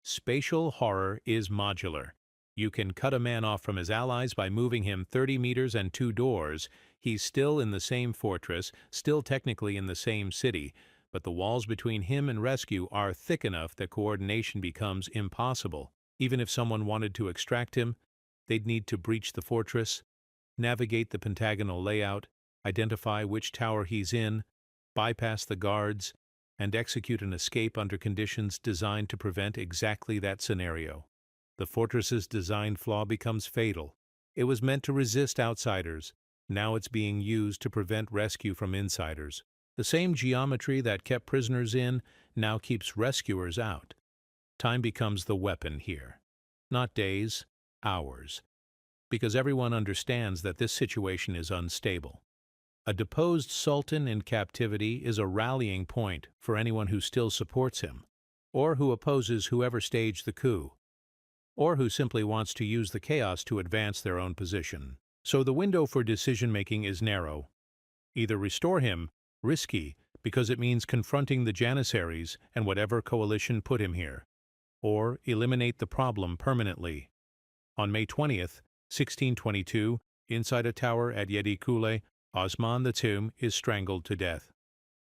Spatial horror is modular. You can cut a man off from his allies by moving him 30 meters and 2 doors. He's still in the same fortress, still technically in the same city, but the walls between him and rescue are thick enough that coordination becomes impossible. Even if someone wanted to extract him, they'd need to breach the fortress, navigate the pentagonal layout, identify which tower he's in, bypass the guards, and execute an escape under conditions designed to prevent exactly that scenario. The fortress's design flaw becomes fatal. It was meant to resist outsiders. Now it's being used to prevent rescue from insiders. The same geometry that kept prisoners in now keeps rescuers out. Time becomes the weapon here. Not days, hours. Because everyone understands that this situation is unstable. A deposed sultan in captivity is a rallying point for anyone who still supports him, or who opposes whoever staged the coup, or who simply wants to use the chaos to advance their own position. So the window for decision-making is narrow. Either restore him, risky, because it means confronting the Janissaries and whatever coalition put him here, or eliminate the problem permanently. On May 20th, 1622, inside a tower at Yedikule, Osman II is strangled to death.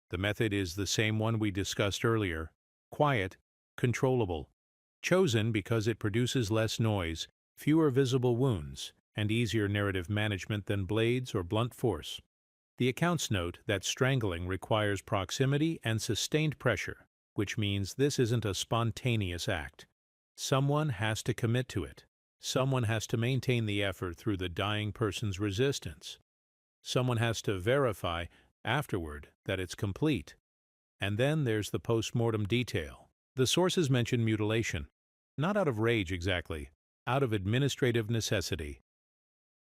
The method is the same one we discussed earlier: quiet, controllable. Chosen because it produces less noise, fewer visible wounds, and easier narrative management than blades or blunt force. The accounts note that strangling requires proximity and sustained pressure, which means this isn't a spontaneous act. Someone has to commit to it. Someone has to maintain the effort through the dying person's resistance. Someone has to verify afterward that it's complete. And then there's the post-mortem detail. The sources mention mutilation. Not out of rage exactly, out of administrative necessity.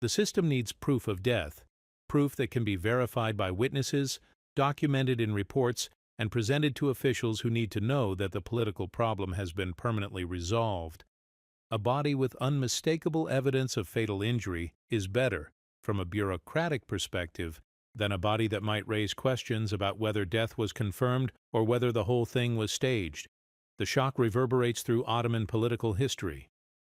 The system needs proof of death, proof that can be verified by witnesses, documented in reports, and presented to officials who need to know that the political problem has been permanently resolved. A body with unmistakable evidence of fatal injury is better, from a bureaucratic perspective, then a body that might raise questions about whether death was confirmed or whether the whole thing was staged. The shock reverberates through Ottoman political history.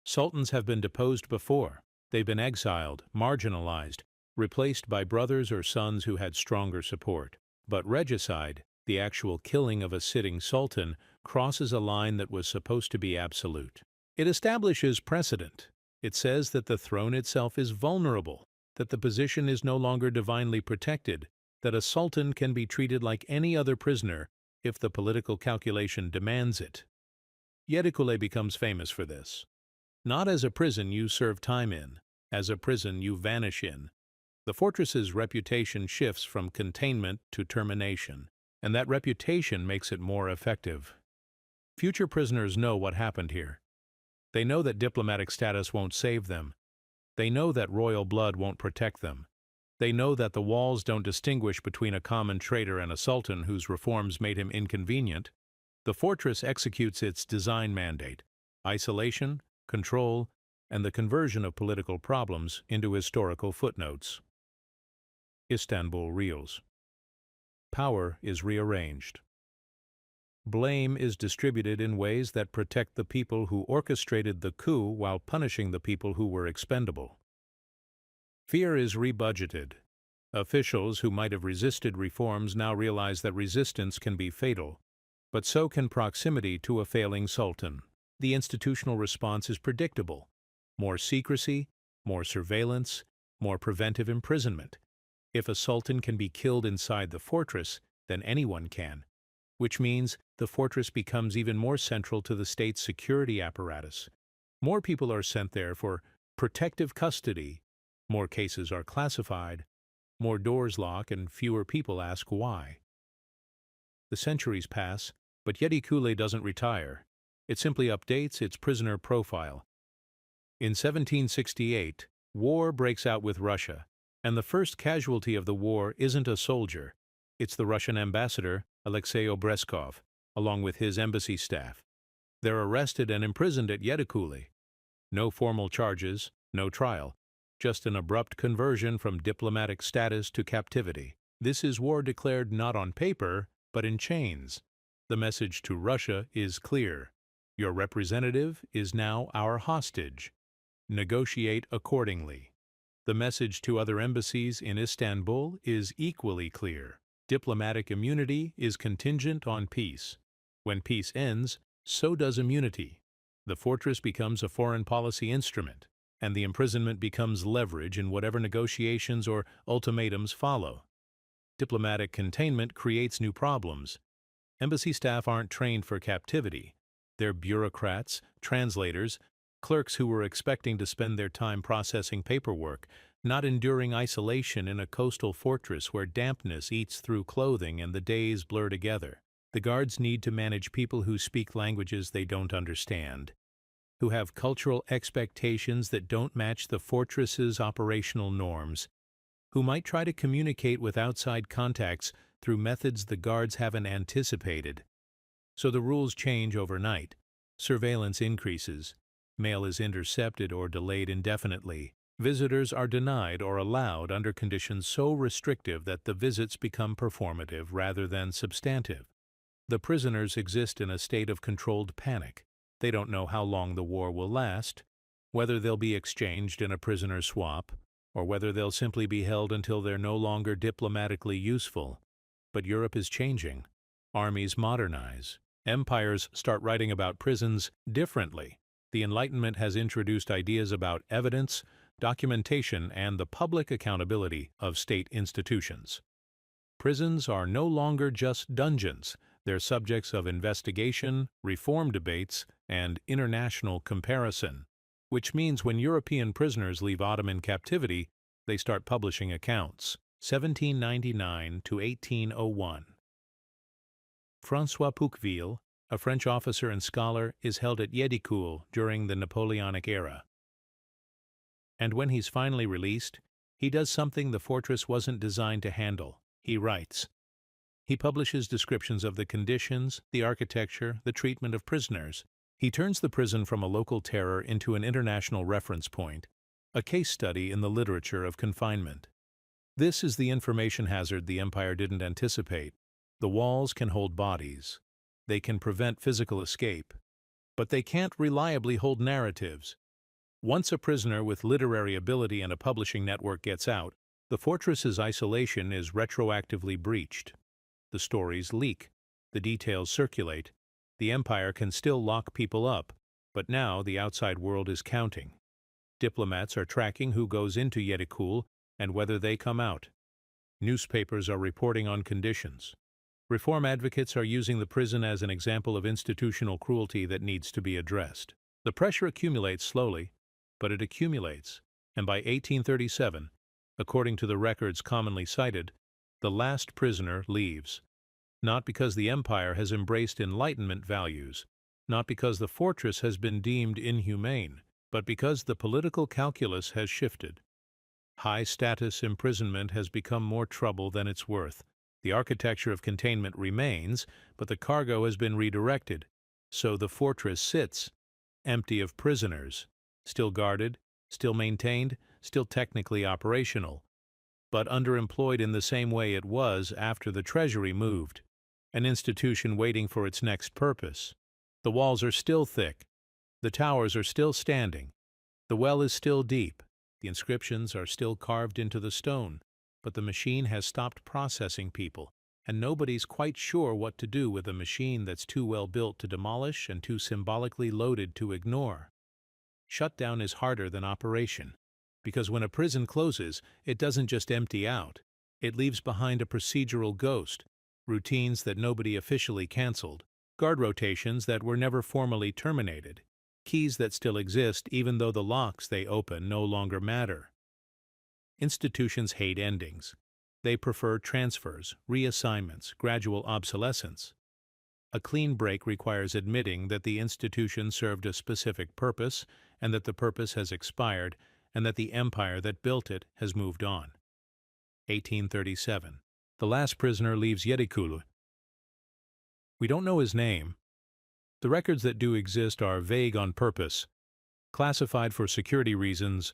Sultans have been deposed before. They've been exiled, marginalized, replaced by brothers or sons who had stronger support. But regicide, the actual killing of a sitting sultan, crosses a line that was supposed to be absolute. It establishes precedent. It says that the throne itself is vulnerable, that the position is no longer divinely protected, that a sultan can be treated like any other prisoner if the political calculation demands it. Yedikule becomes famous for this. Not as a prison you serve time in, as a prison you vanish in. The fortress's reputation shifts from containment to termination, and that reputation makes it more effective. Future prisoners know what happened here. They know that diplomatic status won't save them. They know that royal blood won't protect them. They know that the walls don't distinguish between a common traitor and a sultan whose reforms made him inconvenient. The fortress executes its design mandate: isolation, control, and the conversion of political problems into historical footnotes. Istanbul reels. Power is rearranged. Blame is distributed in ways that protect the people who orchestrated the coup while punishing the people who were expendable. Fear is rebudgeted. Officials who might have resisted reforms now realize that resistance can be fatal, but so can proximity to a failing sultan. The institutional response is predictable: more secrecy, more surveillance, more preventive imprisonment. If a sultan can be killed inside the fortress, then anyone can, which means the fortress becomes even more central to the state's security apparatus. More people are sent there for protective custody, more cases are classified, more doors lock, and fewer people ask why. The centuries pass, but Yedikule doesn't retire. It simply updates its prisoner profile. In 1768, war breaks out with Russia, and the first casualty of the war isn't a soldier. It's the Russian ambassador, Alexei Obrezhkov, along with his embassy staff. They're arrested and imprisoned at Yedikule. No formal charges, no trial, just an abrupt conversion from diplomatic status to captivity. This is war declared not on paper, but in chains. The message to Russia is clear: your representative is now our hostage. Negotiate accordingly. The message to other embassies in Istanbul is equally clear: diplomatic immunity is contingent on peace. When peace ends, so does immunity. The fortress becomes a foreign policy instrument, and the imprisonment becomes leverage in whatever negotiations or ultimatums follow. Diplomatic containment creates new problems. Embassy staff aren't trained for captivity. They're bureaucrats, translators, clerks who were expecting to spend their time processing paperwork, not enduring isolation in a coastal fortress where dampness eats through clothing and the days blur together. The guards need to manage people who speak languages they don't understand, who have cultural expectations that don't match the fortress's operational norms, who might try to communicate with outside contacts through methods the guards haven't anticipated. So the rules change overnight. Surveillance increases. Mail is intercepted or delayed indefinitely. Visitors are denied or allowed under conditions so restrictive that the visits become performative rather than substantive. The prisoners exist in a state of controlled panic. They don't know how long the war will last, whether they'll be exchanged in a prisoner swap, or whether they'll simply be held until they're no longer diplomatically useful. But Europe is changing. Armies modernize. Empires start writing about prisons differently. The Enlightenment has introduced ideas about evidence, documentation, and the public accountability of state institutions. Prisons are no longer just dungeons. They're subjects of investigation, reform debates, and international comparison, which means when European prisoners leave Ottoman captivity, they start publishing accounts. 1799 to 1801. François Pouqueville, a French officer and scholar, is held at Yedikule during the Napoleonic era. And when he's finally released, he does something the fortress wasn't designed to handle. He writes. He publishes descriptions of the conditions, the architecture, the treatment of prisoners. He turns the prison from a local terror into an international reference point, a case study in the literature of confinement. This is the information hazard the Empire didn't anticipate. The walls can hold bodies. They can prevent physical escape. But they can't reliably hold narratives. Once a prisoner with literary ability and a publishing network gets out, the fortress's isolation is retroactively breached. The stories leak. The details circulate. The Empire can still lock people up, but now the outside world is counting. Diplomats are tracking who goes into Yedikule and whether they come out. Newspapers are reporting on conditions. Reform advocates are using the prison as an example of institutional cruelty that needs to be addressed. The pressure accumulates slowly, but it accumulates, and by 1837, according to the records commonly cited, the last prisoner leaves. Not because the Empire has embraced Enlightenment values, not because the fortress has been deemed inhumane, but because the political calculus has shifted. High-status imprisonment has become more trouble than it's worth. The architecture of containment remains, but the cargo has been redirected, so the fortress sits, empty of prisoners, still guarded, still maintained, still technically operational, but underemployed in the same way it was after the Treasury moved, an institution waiting for its next purpose. The walls are still thick, the towers are still standing, the well is still deep, the inscriptions are still carved into the stone, but the machine has stopped processing people, and nobody's quite sure what to do with a machine that's too well built to demolish and too symbolically loaded to ignore. Shutdown is harder than operation, because when a prison closes, it doesn't just empty out. It leaves behind a procedural ghost, routines that nobody officially canceled, guard rotations that were never formally terminated, keys that still exist even though the locks they open no longer matter. Institutions hate endings. They prefer transfers, reassignments, gradual obsolescence. A clean break requires admitting that the institution served a specific purpose and that the purpose has expired and that the empire that built it has moved on. 1837. The last prisoner leaves Yedikule. We don't know his name. The records that do exist are vague on purpose, classified for security reasons,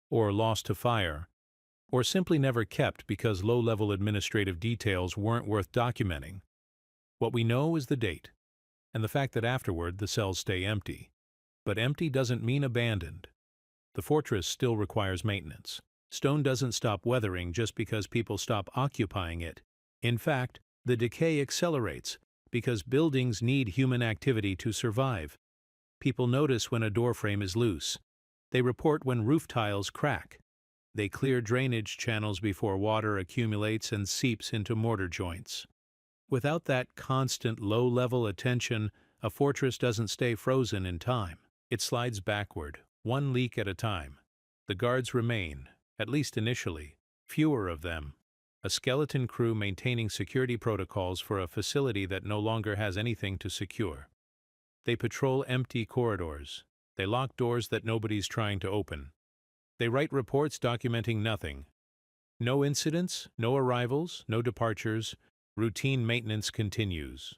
or lost to fire, or simply never kept because low-level administrative details weren't worth documenting. What we know is the date, and the fact that afterward the cells stay empty. But empty doesn't mean abandoned. The fortress still requires maintenance. Stone doesn't stop weathering just because people stop occupying it. In fact, the decay accelerates because buildings need human activity to survive. People notice when a doorframe is loose. They report when roof tiles crack. They clear drainage channels before water accumulates and seeps into mortar joints. Without that constant low-level attention, a fortress doesn't stay frozen in time. It slides backward, one leak at a time. The guards remain, at least initially, fewer of them. A skeleton crew maintaining security protocols for a facility that no longer has anything to secure. They patrol empty corridors. They lock doors that nobody's trying to open. They write reports documenting nothing. No incidents, no arrivals, no departures. Routine maintenance continues.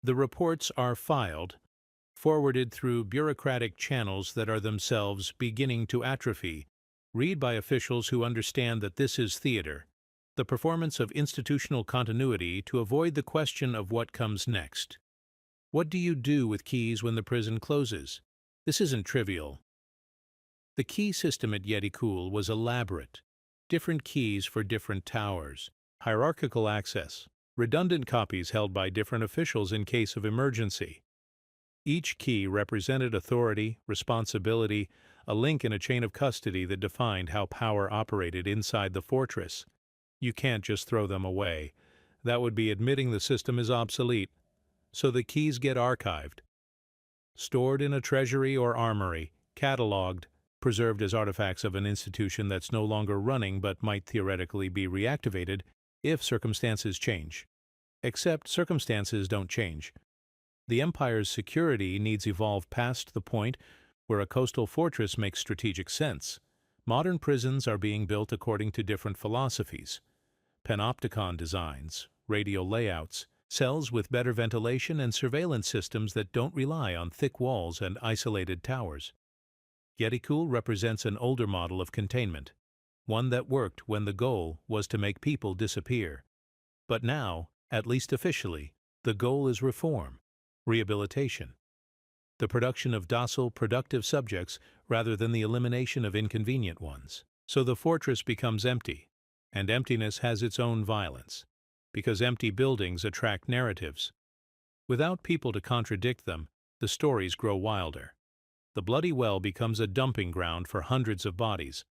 The reports are filed, forwarded through bureaucratic channels that are themselves beginning to atrophy, read by officials who understand that this is theater, the performance of institutional continuity to avoid the question of what comes next. What do you do with keys when the prison closes? This isn't trivial. The key system at Yedikule was elaborate. Different keys for different towers, hierarchical access, redundant copies held by different officials in case of emergency. Each key represented authority, responsibility, a link in a chain of custody that defined how power operated inside the fortress. You can't just throw them away. That would be admitting the system is obsolete. So the keys get archived, stored in a treasury or armory, cataloged, preserved as artifacts of an institution that's no longer running but might theoretically be reactivated if circumstances change. Except circumstances don't change. The empire's security needs evolve past the point where a coastal fortress makes strategic sense. Modern prisons are being built according to different philosophies. Panopticon designs, radial layouts, cells with better ventilation and surveillance systems that don't rely on thick walls and isolated towers. Yedikule represents an older model of containment. one that worked when the goal was to make people disappear. But now, at least officially, the goal is reform, rehabilitation, the production of docile, productive subjects rather than the elimination of inconvenient ones. So the fortress becomes empty, and emptiness has its own violence, because empty buildings attract narratives. Without people to contradict them, the stories grow wilder. The bloody well becomes a dumping ground for hundreds of bodies,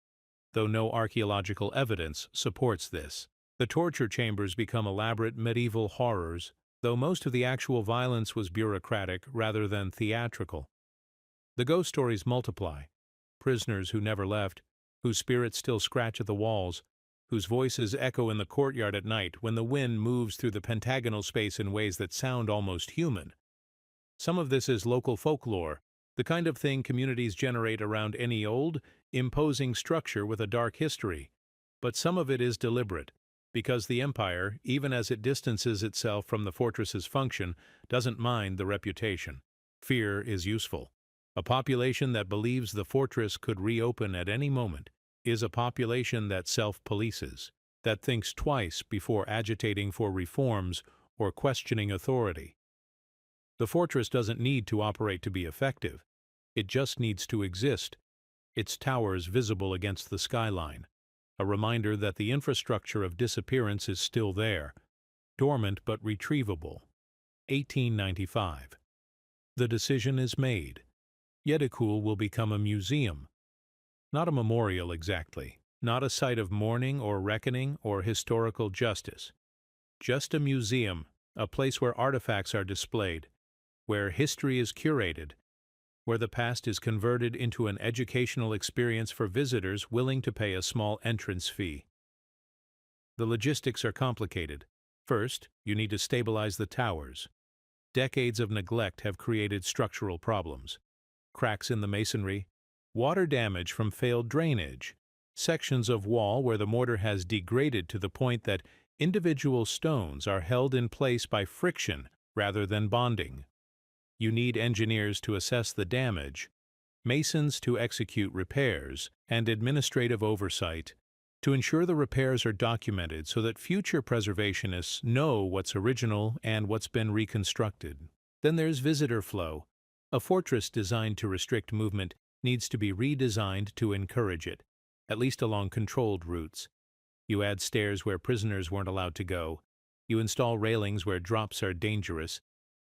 though no archaeological evidence supports this. The torture chambers become elaborate medieval horrors, though most of the actual violence was bureaucratic rather than theatrical. The ghost stories multiply. Prisoners who never left, whose spirits still scratch at the walls, whose voices echo in the courtyard at night when the wind moves through the pentagonal space in ways that sound almost human. Some of this is local folklore, the kind of thing communities generate around any old, imposing structure with a dark history. But some of it is deliberate, because the empire, even as it distances itself from the fortress's function, doesn't mind the reputation. Fear is useful. A population that believes the fortress could reopen at any moment is a population that self-polices, that thinks twice before agitating for reforms or questioning authority. The fortress doesn't need to operate to be effective. It just needs to exist, its towers visible against the skyline, a reminder that the infrastructure of disappearance is still there, dormant but retrievable. 1895. The decision is made. Yedikule will become a museum. Not a memorial exactly, not a site of mourning or reckoning or historical justice. Just a museum, a place where artifacts are displayed, where history is curated, where the past is converted into an educational experience for visitors willing to pay a small entrance fee. The logistics are complicated. First, you need to stabilize the towers. Decades of neglect have created structural problems. Cracks in the masonry, water damage from failed drainage, sections of wall where the mortar has degraded to the point that individual stones are held in place by friction rather than bonding. You need engineers to assess the damage, masons to execute repairs, and administrative oversight to ensure the repairs are documented so that future preservationists know what's original and what's been reconstructed. Then there's visitor flow. A fortress designed to restrict movement needs to be redesigned to encourage it, at least along controlled routes. You add stairs where prisoners weren't allowed to go. You install railings where drops are dangerous.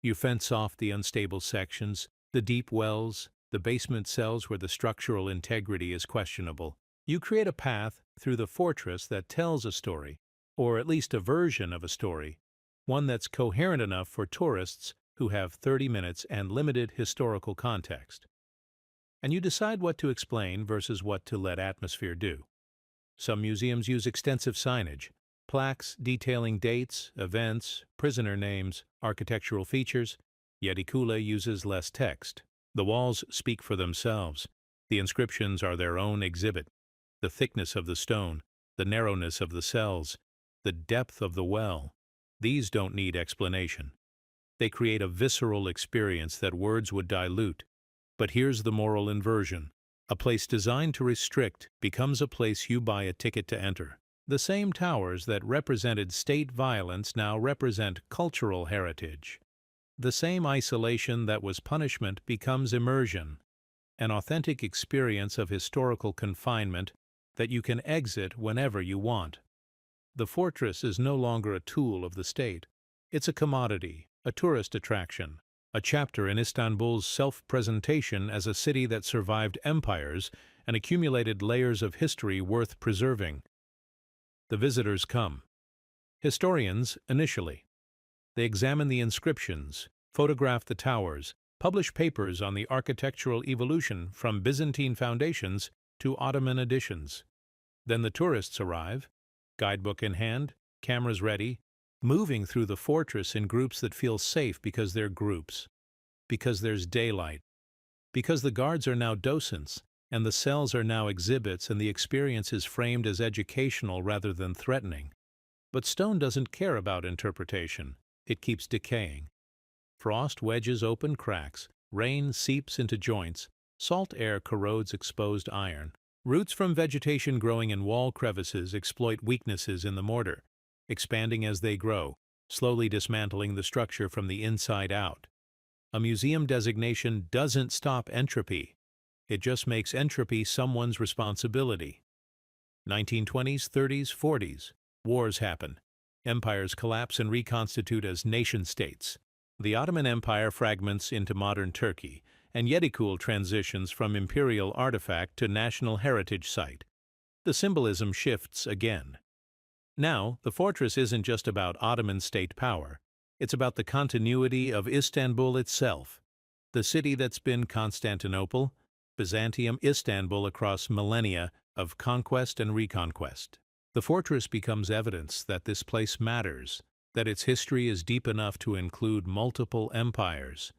You fence off the unstable sections, the deep wells, the basement cells where the structural integrity is questionable. You create a path through the fortress that tells a story, or at least a version of a story, one that's coherent enough for tourists who have 30 minutes and limited historical context. And you decide what to explain versus what to let atmosphere do. Some museums use extensive signage, plaques detailing dates, events, prisoner names, architectural features. Yedikule uses less text. The walls speak for themselves. The inscriptions are their own exhibit. The thickness of the stone, the narrowness of the cells, the depth of the well, these don't need explanation. They create a visceral experience that words would dilute. But here's the moral inversion. A place designed to restrict becomes a place you buy a ticket to enter. The same towers that represented state violence now represent cultural heritage. The same isolation that was punishment becomes immersion, an authentic experience of historical confinement that you can exit whenever you want. The fortress is no longer a tool of the state. It's a commodity, a tourist attraction, a chapter in Istanbul's self-presentation as a city that survived empires and accumulated layers of history worth preserving. The visitors come. Historians, initially. They examine the inscriptions, photograph the towers, publish papers on the architectural evolution from Byzantine foundations to Ottoman additions. Then the tourists arrive, guidebook in hand, cameras ready, moving through the fortress in groups that feel safe because they're groups, because there's daylight, because the guards are now docents, and the cells are now exhibits, and the experience is framed as educational rather than threatening. But stone doesn't care about interpretation. It keeps decaying. Frost wedges open cracks, rain seeps into joints, salt air corrodes exposed iron. Roots from vegetation growing in wall crevices exploit weaknesses in the mortar, expanding as they grow, slowly dismantling the structure from the inside out. A museum designation doesn't stop entropy. It just makes entropy someone's responsibility. 1920s, 30s, 40s. Wars happen. Empires collapse and reconstitute as nation-states. The Ottoman Empire fragments into modern Turkey, and Yedikule transitions from imperial artifact to national heritage site. The symbolism shifts again. Now, the fortress isn't just about Ottoman state power. It's about the continuity of Istanbul itself, the city that's been Constantinople, Byzantium, Istanbul across millennia of conquest and reconquest. The fortress becomes evidence that this place matters, that its history is deep enough to include multiple empires,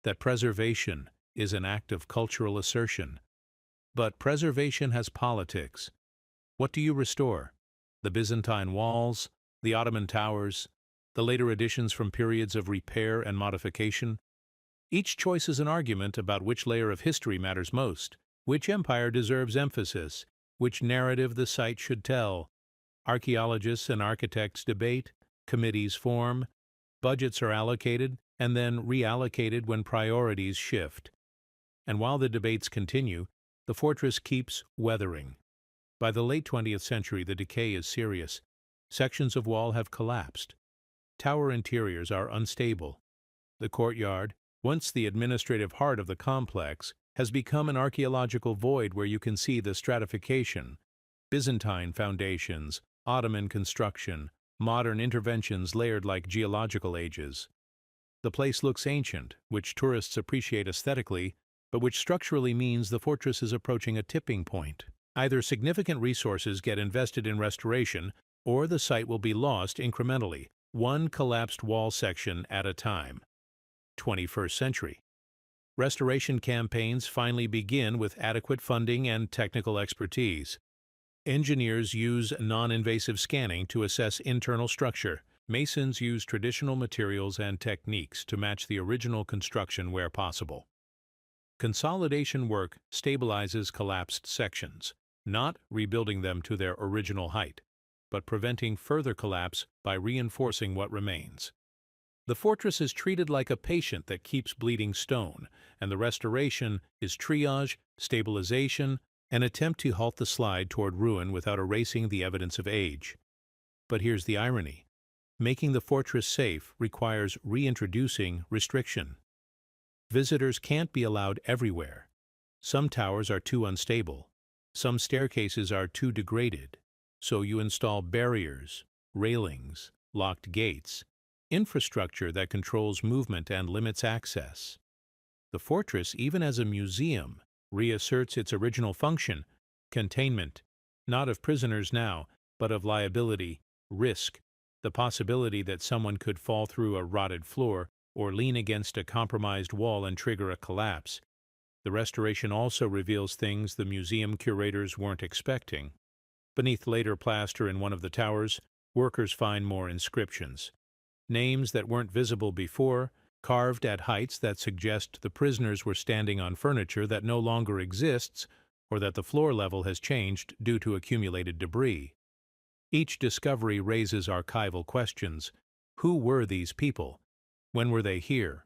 that preservation is an act of cultural assertion. But preservation has politics. What do you restore? The Byzantine walls, the Ottoman towers, the later additions from periods of repair and modification? Each choice is an argument about which layer of history matters most, which empire deserves emphasis, which narrative the site should tell. Archaeologists and architects debate, committees form, budgets are allocated and then reallocated when priorities shift. And while the debates continue, the fortress keeps weathering. By the late 20th century, the decay is serious. Sections of wall have collapsed. Tower interiors are unstable. The courtyard, once the administrative heart of the complex, has become an archaeological void where you can see the stratification: Byzantine foundations, Ottoman construction, modern interventions layered like geological ages. The place looks ancient, which tourists appreciate aesthetically, but which structurally means the fortress is approaching a tipping point. Either significant resources get invested in restoration, or the site will be lost incrementally, one collapsed wall section at a time. 21st century. Restoration campaigns finally begin with adequate funding and technical expertise. Engineers use non-invasive scanning to assess internal structure. Masons use traditional materials and techniques to match the original construction where possible. Consolidation work stabilizes collapsed sections, not rebuilding them to their original height, but preventing further collapse by reinforcing what remains. The fortress is treated like a patient that keeps bleeding stone, and the restoration is triage, stabilization, an attempt to halt the slide toward ruin without erasing the evidence of age. But here's the irony. Making the fortress safe requires reintroducing restriction. Visitors can't be allowed everywhere. Some towers are too unstable. Some staircases are too degraded. So you install barriers, railings, locked gates, infrastructure that controls movement and limits access. The fortress, even as a museum, reasserts its original function: containment, not of prisoners now, but of liability, risk, the possibility that someone could fall through a rotted floor or lean against a compromised wall and trigger a collapse. The restoration also reveals things the museum curators weren't expecting. Beneath later plaster in one of the towers, workers find more inscriptions. Names that weren't visible before, carved at heights that suggest the prisoners were standing on furniture that no longer exists, or that the floor level has changed due to accumulated debris. Each discovery raises archival questions. Who were these people? When were they here?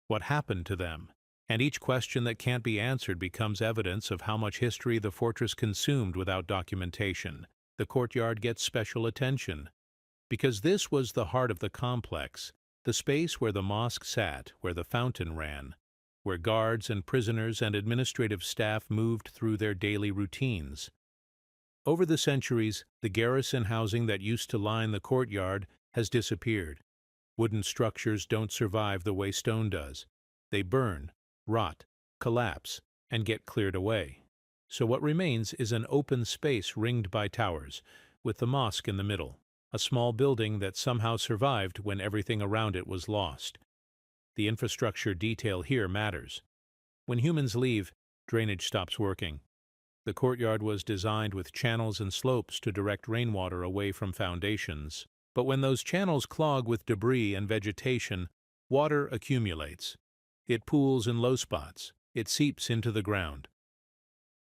What happened to them? And each question that can't be answered becomes evidence of how much history the fortress consumed without documentation. The courtyard gets special attention, because this was the heart of the complex, the space where the mosque sat, where the fountain ran, where guards and prisoners and administrative staff moved through their daily routines. Over the centuries, the garrison housing that used to line the courtyard has disappeared. Wooden structures don't survive the way stone does. They burn, rot, collapse, and get cleared away. So what remains is an open space ringed by towers, with the mosque in the middle, a small building that somehow survived when everything around it was lost. The infrastructure detail here matters. When humans leave, drainage stops working. The courtyard was designed with channels and slopes to direct rainwater away from foundations. But when those channels clog with debris and vegetation, water accumulates. It pools in low spots. It seeps into the ground.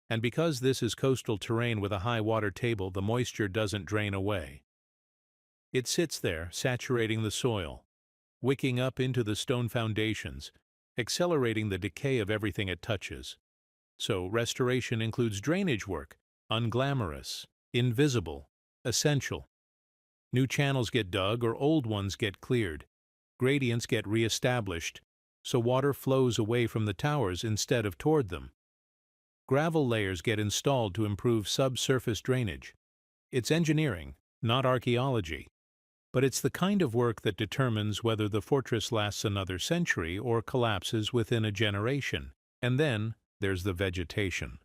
And because this is coastal terrain with a high water table, the moisture doesn't drain away. It sits there, saturating the soil, wicking up into the stone foundations, accelerating the decay of everything it touches. So restoration includes drainage work, unglamorous, invisible, essential. New channels get dug or old ones get cleared. Gradients get re-established, so water flows away from the towers instead of toward them. Gravel layers get installed to improve subsurface drainage. It's engineering, not archaeology. But it's the kind of work that determines whether the fortress lasts another century or collapses within a generation. And then there's the vegetation.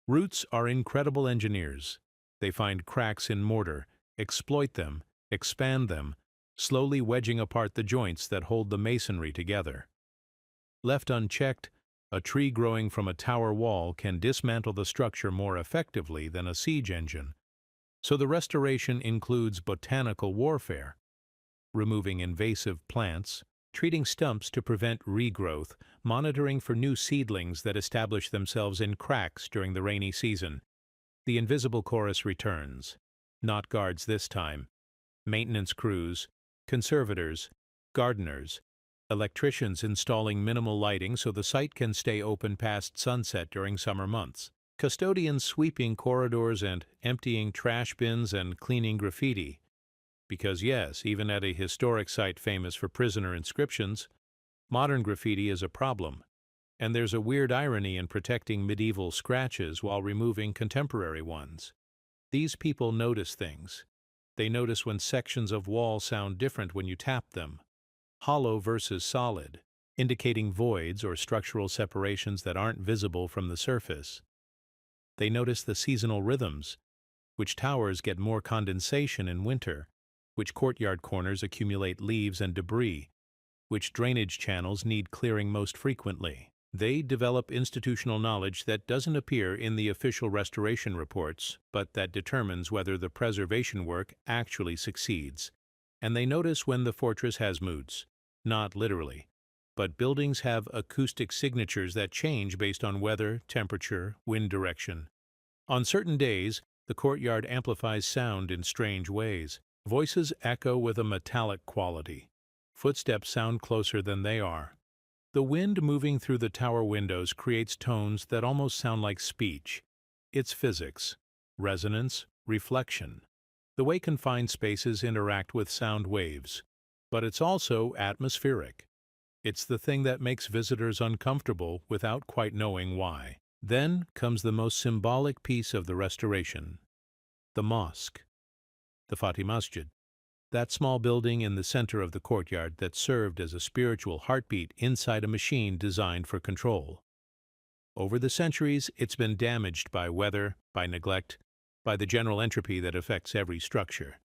Roots are incredible engineers. They find cracks in mortar, exploit them, expand them, slowly wedging apart the joints that hold the masonry together. Left unchecked, a tree growing from a tower wall can dismantle the structure more effectively than a siege engine. So the restoration includes botanical warfare, removing invasive plants, treating stumps to prevent regrowth, monitoring for new seedlings that establish themselves in cracks during the rainy season. The invisible chorus returns. Not guards this time. Maintenance crews, conservators, gardeners, electricians installing minimal lighting so the site can stay open past sunset during summer months. Custodians sweeping corridors and emptying trash bins and cleaning graffiti. Because yes, even at a historic site famous for prisoner inscriptions, modern graffiti is a problem, and there's a weird irony in protecting medieval scratches while removing contemporary ones. These people notice things. They notice when sections of wall sound different when you tap them, hollow versus solid, indicating voids or structural separations that aren't visible from the surface. They notice the seasonal rhythms, which towers get more condensation in winter, which courtyard corners accumulate leaves and debris, which drainage channels need clearing most frequently. They develop institutional knowledge that doesn't appear in the official restoration reports, but that determines whether the preservation work actually succeeds. And they notice when the fortress has moods, not literally, but buildings have acoustic signatures that change based on weather, temperature, wind direction. On certain days, the courtyard amplifies sound in strange ways. Voices echo with a metallic quality. Footsteps sound closer than they are. The wind moving through the tower windows creates tones that almost sound like speech. It's physics, resonance, reflection. The way confined spaces interact with sound waves. But it's also atmospheric. It's the thing that makes visitors uncomfortable without quite knowing why. Then comes the most symbolic piece of the restoration, the mosque, the Fatih Masjid. That small building in the center of the courtyard that served as a spiritual heartbeat inside a machine designed for control. Over the centuries, it's been damaged by weather, by neglect, by the general entropy that affects every structure.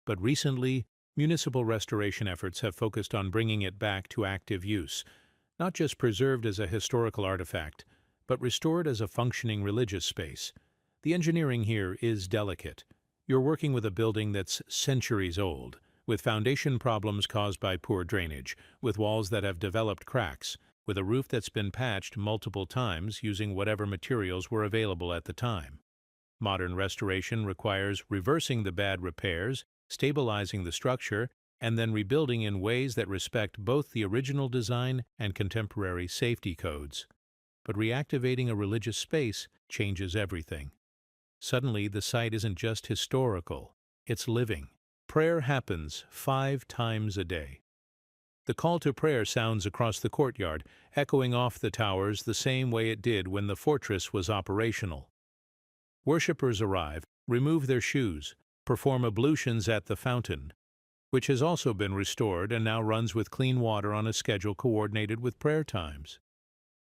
But recently, municipal restoration efforts have focused on bringing it back to active use, not just preserved as a historical artifact, but restored as a functioning religious space. The engineering here is delicate. You're working with a building that's centuries old, with foundation problems caused by poor drainage, with walls that have developed cracks, with a roof that's been patched multiple times using whatever materials were available at the time. Modern restoration requires reversing the bad repairs, stabilizing the structure, and then rebuilding in ways that respect both the original design and contemporary safety codes. But reactivating a religious space changes everything. Suddenly, the site isn't just historical, it's living. Prayer happens 5 times a day. The call to prayer sounds across the courtyard, echoing off the towers the same way it did when the fortress was operational. Worshippers arrive, remove their shoes, perform ablutions at the fountain, which has also been restored and now runs with clean water on a schedule coordinated with prayer times.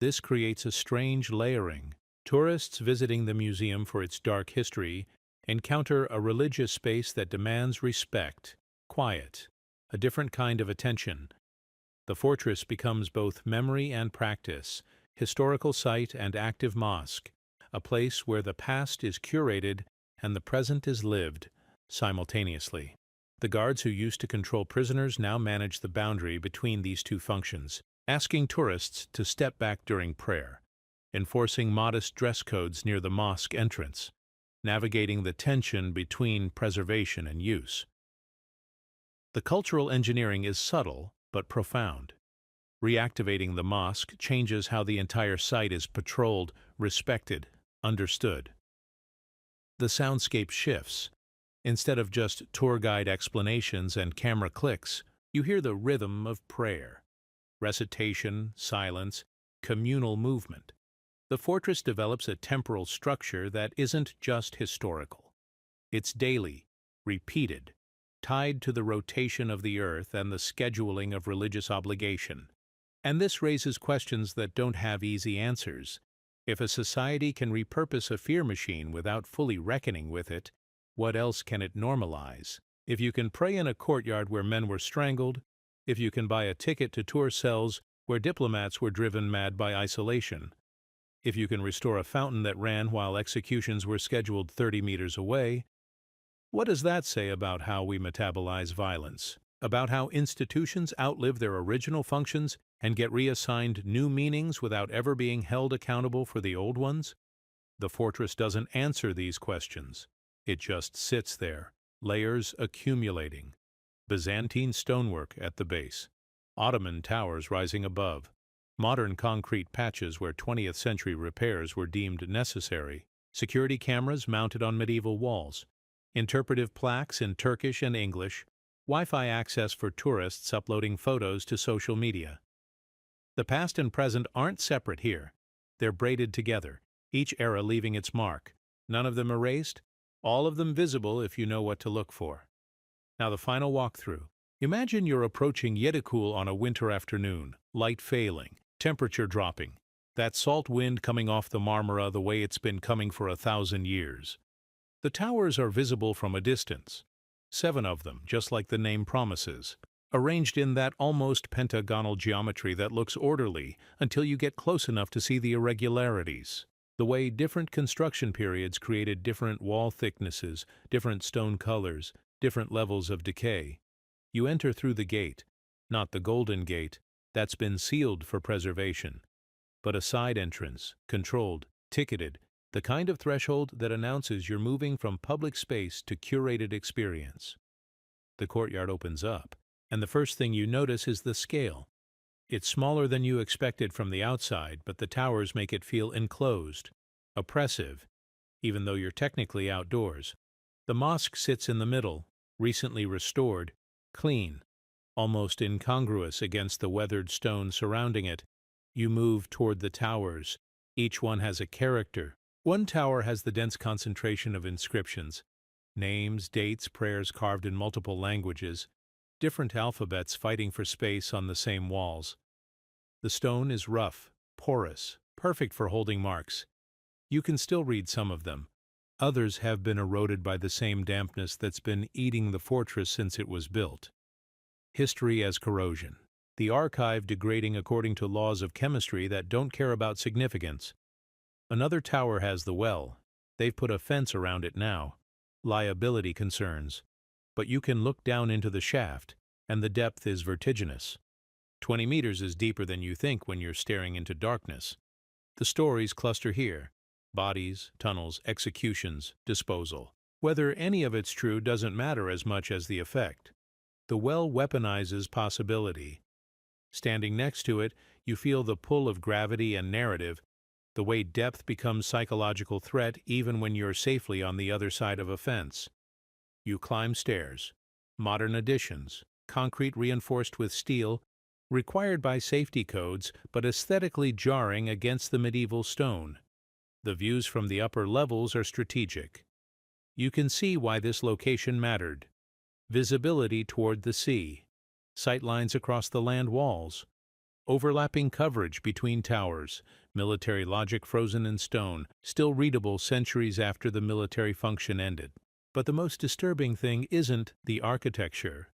This creates a strange layering. Tourists visiting the museum for its dark history encounter a religious space that demands respect, quiet, a different kind of attention. The fortress becomes both memory and practice, historical site and active mosque, a place where the past is curated and the present is lived simultaneously. The guards who used to control prisoners now manage the boundary between these two functions, asking tourists to step back during prayer. enforcing modest dress codes near the mosque entrance, navigating the tension between preservation and use. The cultural engineering is subtle but profound. Reactivating the mosque changes how the entire site is patrolled, respected, understood. The soundscape shifts. Instead of just tour guide explanations and camera clicks, you hear the rhythm of prayer, recitation, silence, communal movement. The fortress develops a temporal structure that isn't just historical. It's daily, repeated, tied to the rotation of the earth and the scheduling of religious obligation. And this raises questions that don't have easy answers. If a society can repurpose a fear machine without fully reckoning with it, what else can it normalize? If you can pray in a courtyard where men were strangled, if you can buy a ticket to tour cells where diplomats were driven mad by isolation, if you can restore a fountain that ran while executions were scheduled 30 meters away, what does that say about how we metabolize violence? About how institutions outlive their original functions and get reassigned new meanings without ever being held accountable for the old ones? The fortress doesn't answer these questions. It just sits there, layers accumulating. Byzantine stonework at the base, Ottoman towers rising above, modern concrete patches where 20th century repairs were deemed necessary, security cameras mounted on medieval walls, interpretive plaques in Turkish and English, Wi-Fi access for tourists uploading photos to social media. The past and present aren't separate here. They're braided together, each era leaving its mark, none of them erased, all of them visible if you know what to look for. Now the final walkthrough. Imagine you're approaching Yedikule on a winter afternoon, light failing, temperature dropping, that salt wind coming off the Marmara the way it's been coming for 1,000 years. The towers are visible from a distance, 7 of them, just like the name promises, arranged in that almost pentagonal geometry that looks orderly until you get close enough to see the irregularities. The way different construction periods created different wall thicknesses, different stone colors, different levels of decay. You enter through the gate, not the Golden Gate, that's been sealed for preservation, but a side entrance, controlled, ticketed, the kind of threshold that announces you're moving from public space to curated experience. The courtyard opens up, and the first thing you notice is the scale. It's smaller than you expected from the outside, but the towers make it feel enclosed, oppressive, even though you're technically outdoors. The mosque sits in the middle, recently restored, clean, almost incongruous against the weathered stone surrounding it. You move toward the towers. Each one has a character. One tower has the dense concentration of inscriptions, names, dates, prayers carved in multiple languages, different alphabets fighting for space on the same walls. The stone is rough, porous, perfect for holding marks. You can still read some of them. Others have been eroded by the same dampness that's been eating the fortress since it was built. History as corrosion. The archive degrading according to laws of chemistry that don't care about significance. Another tower has the well. They've put a fence around it now. Liability concerns. But you can look down into the shaft, and the depth is vertiginous. 20 meters is deeper than you think when you're staring into darkness. The stories cluster here. Bodies, tunnels, executions, disposal. Whether any of it's true doesn't matter as much as the effect. The well weaponizes possibility. Standing next to it, you feel the pull of gravity and narrative, the way depth becomes psychological threat even when you're safely on the other side of a fence. You climb stairs. Modern additions, concrete reinforced with steel, required by safety codes but aesthetically jarring against the medieval stone. The views from the upper levels are strategic. You can see why this location mattered. Visibility toward the sea, sightlines across the land walls, overlapping coverage between towers, military logic frozen in stone, still readable centuries after the military function ended. But the most disturbing thing isn't the architecture,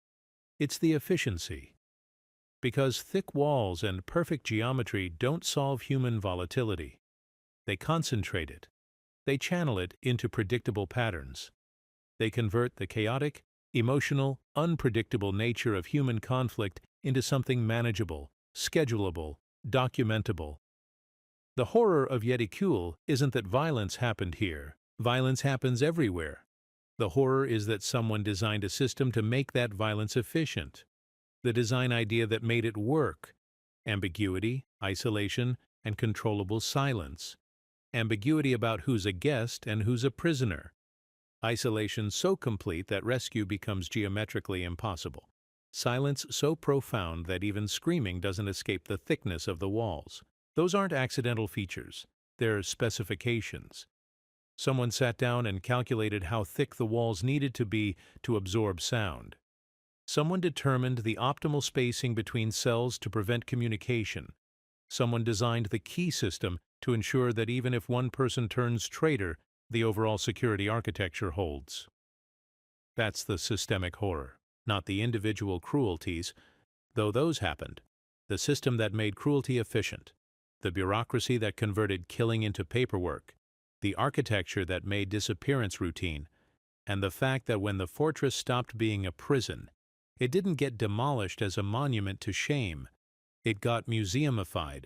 it's the efficiency. Because thick walls and perfect geometry don't solve human volatility. They concentrate it. They channel it into predictable patterns. They convert the chaotic, emotional, unpredictable nature of human conflict into something manageable, schedulable, documentable. The horror of Yedikule isn't that violence happened here. Violence happens everywhere. The horror is that someone designed a system to make that violence efficient. The design idea that made it work. Ambiguity, isolation, and controllable silence. Ambiguity about who's a guest and who's a prisoner. Isolation so complete that rescue becomes geometrically impossible. Silence so profound that even screaming doesn't escape the thickness of the walls. Those aren't accidental features. They're specifications. Someone sat down and calculated how thick the walls needed to be to absorb sound. Someone determined the optimal spacing between cells to prevent communication. Someone designed the key system to ensure that even if one person turns traitor, the overall security architecture holds. That's the systemic horror, not the individual cruelties, though those happened. The system that made cruelty efficient. The bureaucracy that converted killing into paperwork. The architecture that made disappearance routine. And the fact that when the fortress stopped being a prison, it didn't get demolished as a monument to shame. It got museumified,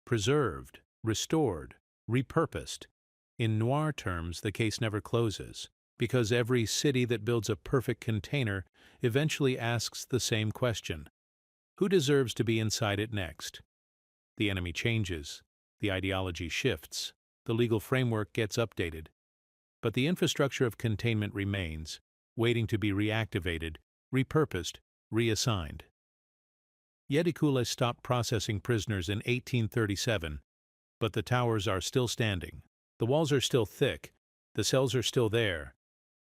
preserved, restored, repurposed. In noir terms, the case never closes, because every city that builds a perfect container eventually asks the same question. Who deserves to be inside it next? The enemy changes, the ideology shifts, the legal framework gets updated. But the infrastructure of containment remains, waiting to be reactivated, repurposed, reassigned. Yedikule stopped processing prisoners in 1837, but the towers are still standing. The walls are still thick, the cells are still there,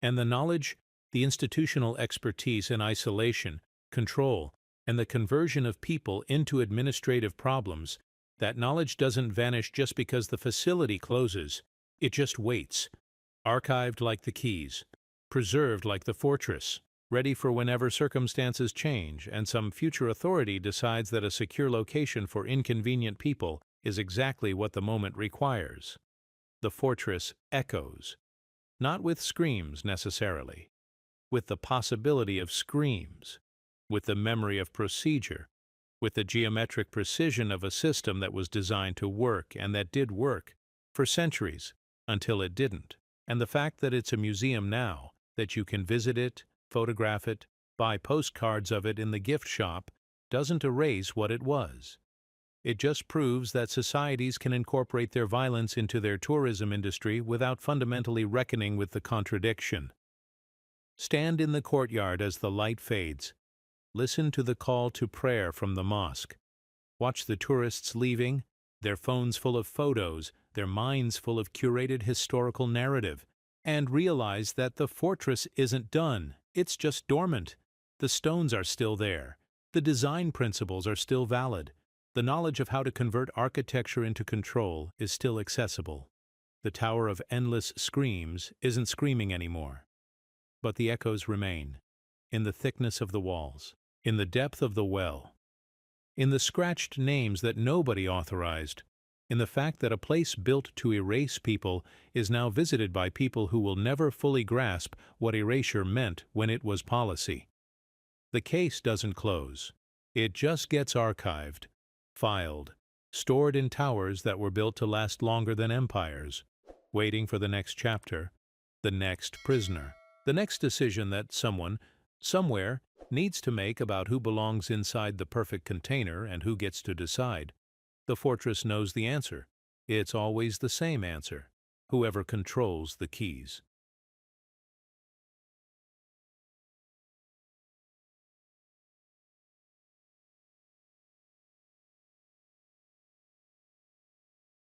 and the knowledge, the institutional expertise in isolation, control, and the conversion of people into administrative problems, that knowledge doesn't vanish just because the facility closes. It just waits, archived like the keys, preserved like the fortress, ready for whenever circumstances change and some future authority decides that a secure location for inconvenient people is exactly what the moment requires. The fortress echoes, not with screams necessarily, with the possibility of screams, with the memory of procedure, with the geometric precision of a system that was designed to work and that did work for centuries until it didn't. And the fact that it's a museum now, that you can visit it, photograph it, buy postcards of it in the gift shop, doesn't erase what it was. It just proves that societies can incorporate their violence into their tourism industry without fundamentally reckoning with the contradiction. Stand in the courtyard as the light fades. Listen to the call to prayer from the mosque. Watch the tourists leaving, their phones full of photos, their minds full of curated historical narrative, and realize that the fortress isn't done, it's just dormant. The stones are still there. The design principles are still valid. The knowledge of how to convert architecture into control is still accessible. The tower of endless screams isn't screaming anymore. But the echoes remain, in the thickness of the walls, in the depth of the well, in the scratched names that nobody authorized, in the fact that a place built to erase people is now visited by people who will never fully grasp what erasure meant when it was policy. The case doesn't close. It just gets archived, filed, stored in towers that were built to last longer than empires, waiting for the next chapter, the next prisoner, the next decision that someone, somewhere, needs to make about who belongs inside the perfect container and who gets to decide. The fortress knows the answer. It's always the same answer. Whoever controls the keys.